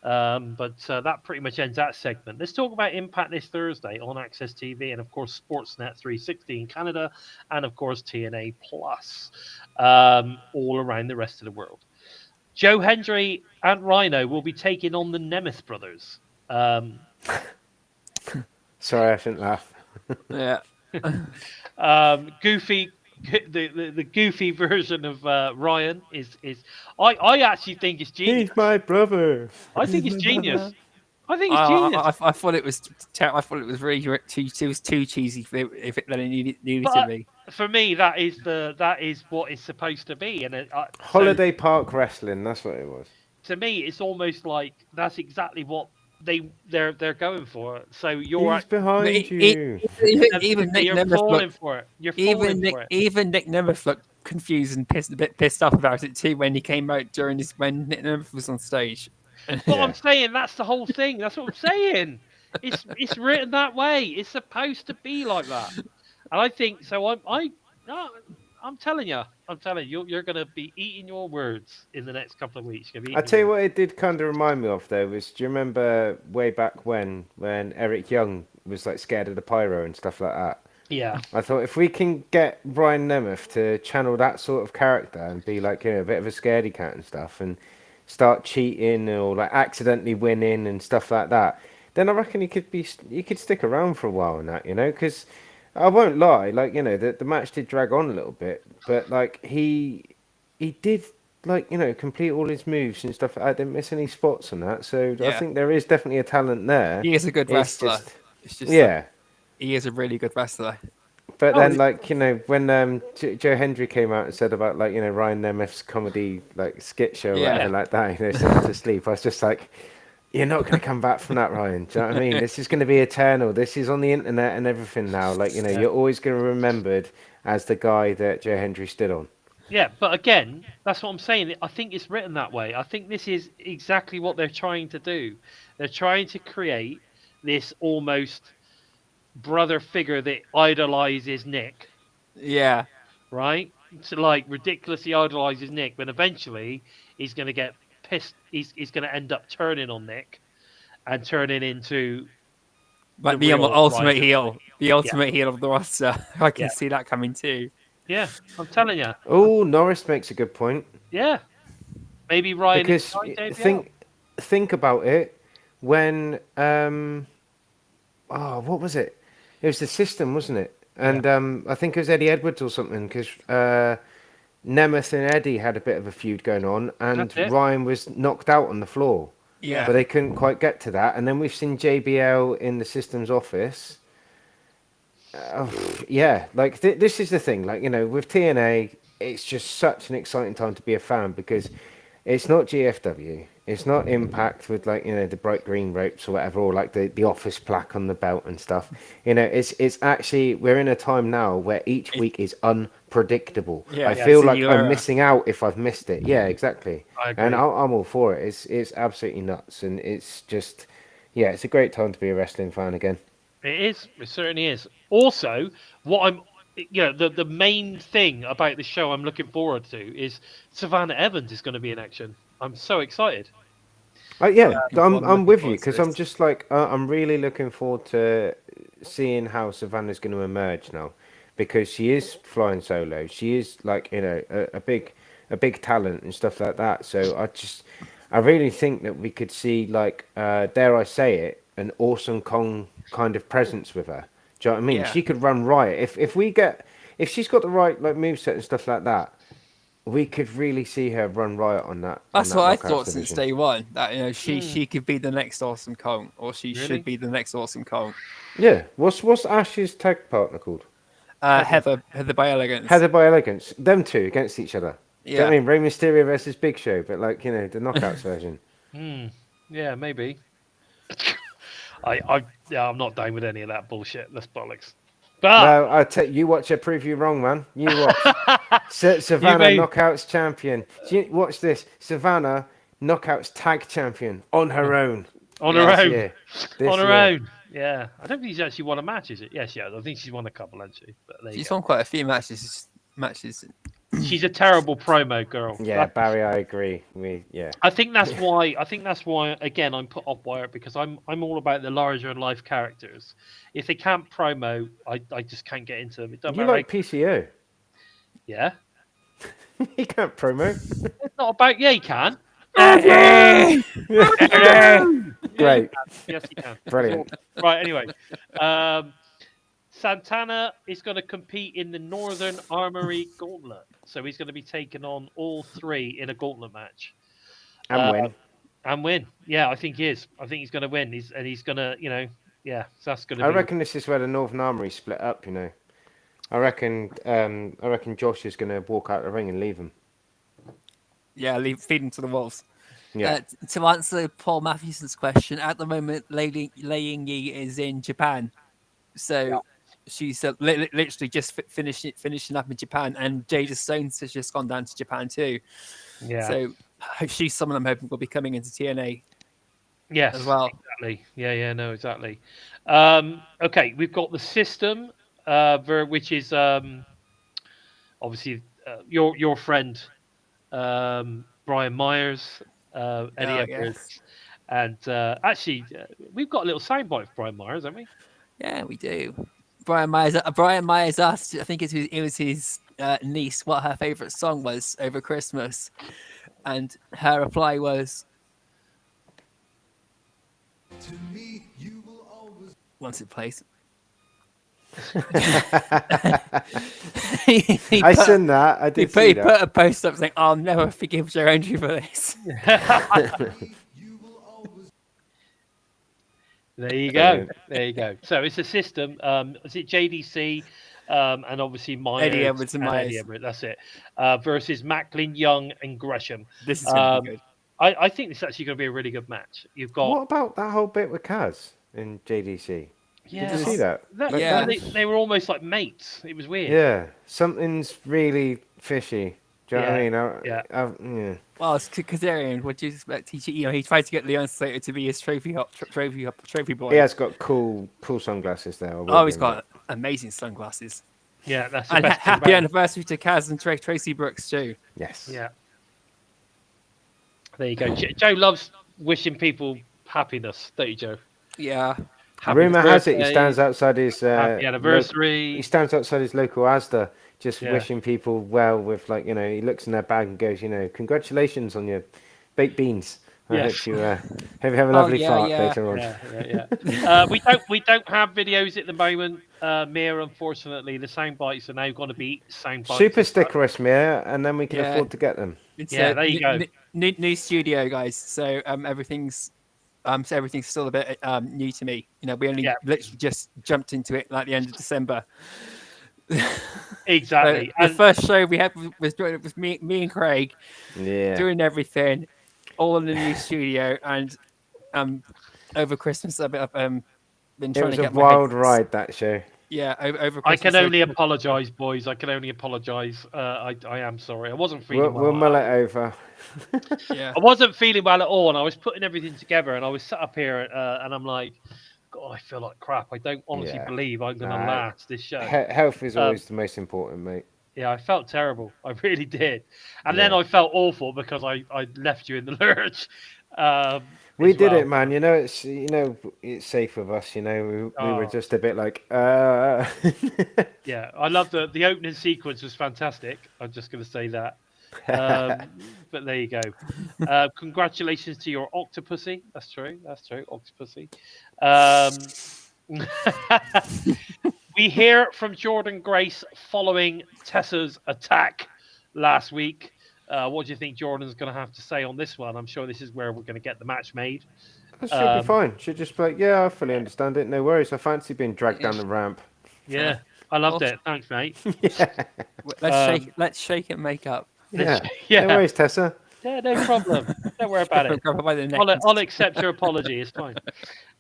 But that pretty much ends that segment. Let's talk about Impact this Thursday on Access TV and, of course, Sportsnet 360 in Canada and, of course, TNA Plus all around the rest of the world. Joe Hendry and Rhino will be taking on the Nemeth brothers. Sorry, I shouldn't laugh. Yeah. Goofy, the goofy version of Ryan is. I actually think it's genius. He's my brother. I think it's genius. I think it's I, genius. I thought it was I thought it was really too cheesy if it then it needed But to be. for me, that is what it's supposed to be, and Holiday Park Wrestling. That's what it was. So, to me, it's almost like that's exactly what they're going for. So you're He's behind But you. even Nic you're Nemeth falling looked, for it. You're falling for it. even Nic Nemeth looked confused and a bit pissed off about it too when he came out when Nic Nemeth was on stage. But Yeah. I'm saying that's the whole thing. That's what I'm saying. It's written that way. It's supposed to be like that. And I think so. I'm telling you, you're going to be eating your words in the next couple of weeks. You're gonna be I eating tell you your what, it did kind of remind me of though. Was do you remember way back when Eric Young was like scared of the pyro and stuff like that? Yeah. I thought if we can get Ryan Nemeth to channel that sort of character and be like, you know, a bit of a scaredy cat and stuff, and start cheating or like accidentally winning and stuff like that, then I reckon he could stick around for a while in that, you know, because I won't lie, like, you know, the match did drag on a little bit, but like he did like, you know, complete all his moves and stuff. I didn't miss any spots on that, so I Yeah. think there is definitely a talent there. He is a good It's wrestler. just- It's just yeah. he is a really good wrestler. But Oh, then, like, you know, when Joe Hendry came out and said about, like, you know, Ryan Nemeth's comedy, like, skit show or Yeah. whatever like that, you know, sent him to sleep, I was just like, you're not going to come back from that, Ryan. Do you know what I mean? This is going to be eternal. This is on the internet and everything now. Like, you know, you're always going to be remembered as the guy that Joe Hendry stood on. Yeah, but again, that's what I'm saying. I think it's written that way. I think this is exactly what they're trying to do. They're trying to create this almost brother figure that idolizes Nick, Yeah. right? So like ridiculously idolizes Nick, but eventually he's going to get pissed. He's going to end up turning on Nick and turning into Like The the real ultimate Ryan. heel. The ultimate heel of the roster. I can Yeah. see that coming too. yeah. I'm telling you, Oh, Norris makes a good point. yeah. Maybe Ryan Because is right, Dave, think about it when what was it? It was the system, wasn't it? And I think it was Eddie Edwards or something, because Nemeth and Eddie had a bit of a feud going on, and That's it. Ryan was knocked out on the floor, Yeah. but they couldn't quite get to that. And then we've seen JBL in the system's office. Yeah, like this is the thing, like, you know, with TNA, it's just such an exciting time to be a fan because it's not GFW, it's not Impact with, like, you know, the bright green ropes or whatever, or like the office plaque on the belt and stuff. You know, it's actually, we're in a time now where each week is unpredictable. Yeah, I yeah, feel it's a like new I'm era. missing out if I've missed it. Yeah, exactly. I agree. And I'm all for it. It's absolutely nuts, and it's just, yeah, it's a great time to be a wrestling fan again. It is. It certainly is. Also, what I'm, the main thing about the show I'm looking forward to is Savannah Evans is going to be in action. I'm so excited. Yeah, I'm looking with you forward to because I'm this. just like I'm really looking forward to seeing how Savannah's going to emerge now, because she is flying solo. She is, like, you know, a big talent and stuff like that. So I really think that we could see, like, dare I say it, an awesome Kong kind of presence with her. Do you know what I mean? Yeah. She could run riot if she's got the right like moveset and stuff like that. We could really see her run riot on that. That's on that what I Knockouts thought division. since day one. That she could be the next Awesome Kong, or she Really? should be the next Awesome Kong. Yeah. What's Ash's tag partner called? Heather By Elegance. Heather By Elegance. Them two against each other. Do you know Yeah. what I mean? Rey Mysterio versus Big Show, but like the Knockouts version. Yeah, maybe. I'm not down with any of that bullshit. That's bollocks. But No, you watch her prove you wrong, man. You watch. Savannah may- Knockouts champion. Watch this. Savannah Knockouts tag champion on her own. on her own. This On her year. own. Yeah. I don't think she's actually won a match, is it? Yes, yeah. I think she's won a couple, hasn't she? But there you She's go. won quite a few matches. She's a terrible promo girl. Yeah, Barry, I agree. I think that's why. Again, I'm put off by it because I'm all about the larger in life characters. If they can't promo, I just can't get into them. It doesn't You matter. like PCO? Yeah, He can't promo. it's not about. Yeah, he can. Great. Yes, he can. Brilliant. Right. Anyway, Santana is going to compete in the Northern Armory Gauntlet, so he's going to be taking on all three in a gauntlet match. And win. And win. Yeah, I think he is. I think he's going to win. He's going to, yeah, so that's going to I be. reckon this is where the Northern Armory split up. I reckon Josh is going to walk out the ring and leave him. Yeah, feed them to the wolves. Yeah. To answer Paul Matthewson's question, at the moment, Lei Yingyi is in Japan, so she's literally just finishing up in Japan, and Jada Stones has just gone down to Japan too. Yeah. So she's someone I'm hoping will be coming into TNA. Yes. As well. Exactly. Yeah. No. Exactly. Okay, we've got the system, which is obviously your friend Brian Myers, Eddie Edwards, and actually we've got a little soundbite of Brian Myers, haven't we? Yeah, we do. Brian Myers asked, I think it was his niece, what her favorite song was over Christmas, and her reply was, "To me, you will always." Once it plays. I seen that. I did see He that. put a post up saying, "I'll never forgive Joe Andrew for this." There you go. There you go. So it's a system. Is it JDC? And obviously Myers, Eddie Edwards and Myers. Eddie Edwards, that's it. Versus Macklin, Young, and Gresham. This is going to be good. I think this is actually going to be a really good match. You've got. What about that whole bit with Kaz in JDC? Yeah, Did you see that? Yeah. They were almost like mates. It was weird. Yeah, something's really fishy. Do you know what I mean? Yeah. Well, it's Kazarian. What do you expect? He tried to get Leon Slater to be his trophy boy. He has got cool sunglasses there. He's got amazing sunglasses. Yeah, that's the And best thing happy about it. anniversary to Kaz and Tracy Brooks too. Yes. Yeah. There you go. Joe loves wishing people happiness, don't you, Joe? Yeah. Happy Rumor has it he birthday, stands outside his happy anniversary. he stands outside his local Asda, just Yeah. wishing people well. With he looks in their bag and goes, congratulations on your baked beans. I Yes. hope you have a lovely fart later on. Yeah. We don't have videos at the moment, Mia. Unfortunately, the sound bites are now going to be sound bites. Super sticker us, Mia, and then we can Yeah. afford to get them. It's Yeah, there you go. New studio, guys. So everything's still a bit new to me. We only literally just jumped into it like the end of December. Exactly. The first show we had was me and Craig Yeah. doing everything, all in the new studio, and over Christmas I've been It trying was to a get my head- wild ride, that show. Yeah, over Christmas. I can only apologise, boys. I can only apologise. I am sorry. I wasn't feeling We'll well. mull it over. Yeah. I wasn't feeling well at all, and I was putting everything together, and I was sat up here, and I'm like, God, I feel like crap. I don't honestly Yeah. believe I'm going to Nah. last this show. Health is always the most important, mate. Yeah, I felt terrible. I really did. And then I felt awful because I left you in the lurch. We as did well. it, man. It's safe with us. We were just a bit like, Yeah, I love the opening sequence was fantastic. I'm just going to say that. But there you go. Congratulations to your Octopussy. That's true. That's true. Octopussy. We hear from Jordynne Grace following Tessa's attack last week. What do you think Jordan's going to have to say on this one? I'm sure this is where we're going to get the match made. That should be fine. Should just be like, yeah, I fully understand it. No worries. I fancy being dragged down the ramp. Yeah, I loved it. Thanks, mate. Yeah. Let's shake it, make up. Yeah. Yeah. No worries, Tessa. Yeah, no problem. Don't worry about it. Grab her by the neck. I'll accept your apology. It's fine.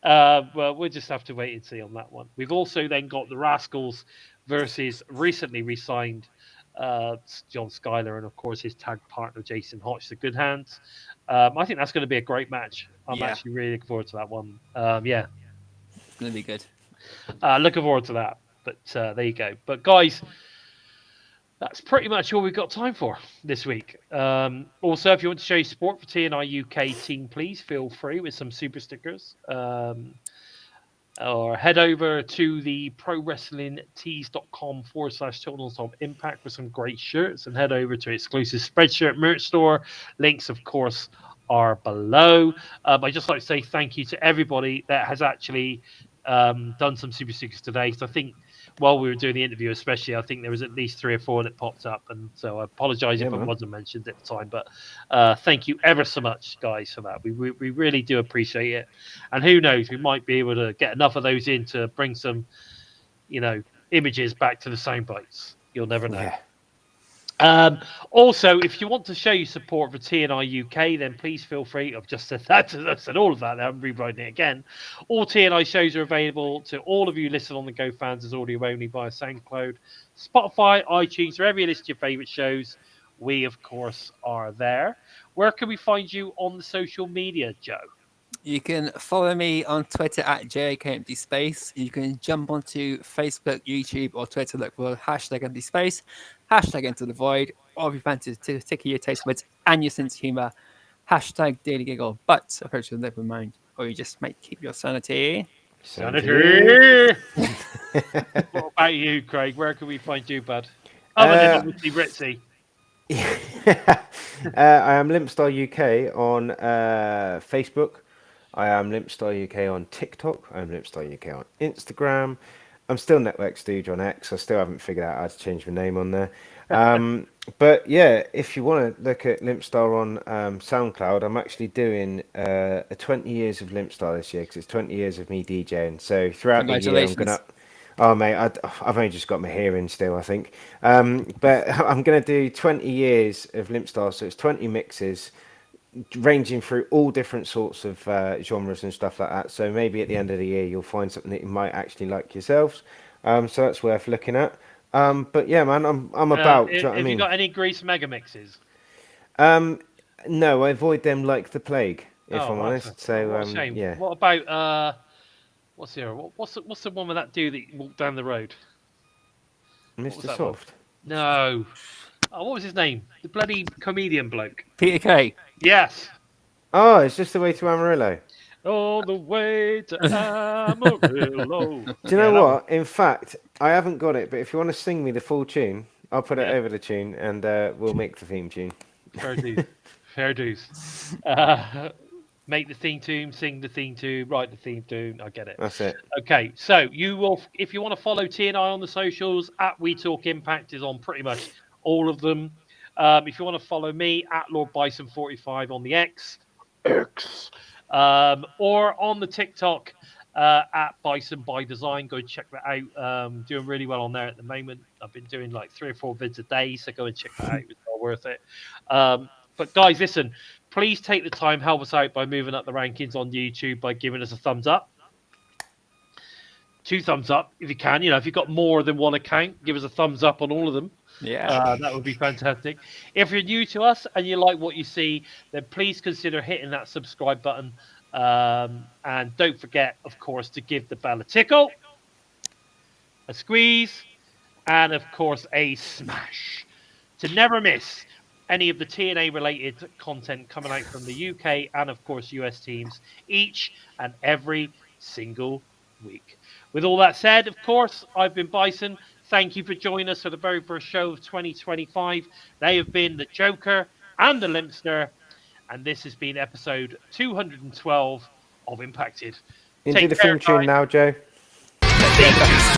Well, we'll just have to wait and see on that one. We've also then got the Rascalz versus recently re-signed John Skyler and, of course, his tag partner Jason Hotch, the Good Hands. I think that's going to be a great match. I'm actually really looking forward to that one. Yeah, It's going to be good. looking forward to that. But there you go. But guys, that's pretty much all we've got time for this week. Also, if you want to show your support for TNI-UK team, please feel free with some super stickers. Or head over to the prowrestlingtees.com/Total Impact for some great shirts, and head over to exclusive Spreadshirt merch store. Links, of course, are below. I'd just like to say thank you to everybody that has actually done some super stickers today. So I think while we were doing the interview, especially, I think there was at least 3 or 4 that popped up, and so I apologise if it wasn't mentioned at the time. But thank you ever so much, guys, for that. We really do appreciate it. And who knows, we might be able to get enough of those in to bring some, images back to the sound bites. You'll never know. Yeah. Also, if you want to show your support for TNI UK, then please feel free. I've just said that. I've said all of that. I'm rewriting it again. All TNI shows are available to all of you listening on the Go Fans as audio only via SoundCloud, Spotify, iTunes, wherever you list your favourite shows. We, of course, are there. Where can we find you on the social media, Joe? You can follow me on Twitter at JKEmptySpace. You can jump onto Facebook, YouTube, or Twitter, look for #EmptySpace, #Into the Void, or if you fancy to tickle your taste buds and your sense of humour, #Daily Giggle, but approach with an open mind, or you just might keep your sanity. Sanity! What about you, Craig? Where can we find you, bud? Other than obviously Ritzy. I am LimpstarUK on Facebook. I am LimpstarUK on TikTok. I'm LimpstarUK on Instagram. I'm still Network Stooge on X. I still haven't figured out how to change my name on there. But yeah, if you want to look at Limpstar on SoundCloud, I'm actually doing a 20 years of Limpstar this year because it's 20 years of me DJing. So throughout the year, I'm gonna. Oh mate, I've only just got my hearing still, I think. But I'm gonna do 20 years of Limpstar, so it's 20 mixes, ranging through all different sorts of genres and stuff like that. So maybe at the end of the year, you'll find something that you might actually like yourselves. So that's worth looking at. But yeah, man, I'm about. Do you know what I mean? Have you got any Grease mega mixes? No, I avoid them like the plague, if I'm honest. So shame. yeah. What about what's the one with that dude that walked down the road? Mr. Soft. No. Oh, what was his name? The bloody comedian bloke. Peter Kay. Yes. Oh, it's just the way to Amarillo. All the way to Amarillo. Do you know what? In fact, I haven't got it, but if you want to sing me the full tune, I'll put it over the tune and we'll make the theme tune. Fair dues. Fair dues. Make the theme tune, sing the theme tune, write the theme tune. I get it. That's it. Okay, so you will, if you want to follow TNI on the socials, at We Talk Impact is on pretty much all of them. If you want to follow me, at Lord Bison 45 on the X, or on the TikTok at Bison by Design. Go and check that out. Doing really well on there at the moment. I've been doing like 3 or 4 vids a day, so go and check that out. It's well worth it. But guys, listen, please take the time, help us out by moving up the rankings on YouTube by giving us a thumbs up. 2 thumbs up if you can. If you've got more than 1 account, give us a thumbs up on all of them. Yeah, that would be fantastic. If you're new to us and you like what you see, then please consider hitting that subscribe button. And don't forget, of course, to give the bell a tickle, a squeeze, and of course a smash to never miss any of the TNA related content coming out from the UK and of course US teams each and every single week. With all that said, of course, I've been Bison. Thank you for joining us for the very first show of 2025. They have been the Joker and the Limpster, and this has been episode 212 of Impacted. You can do the theme tune now, Joe. Yeah,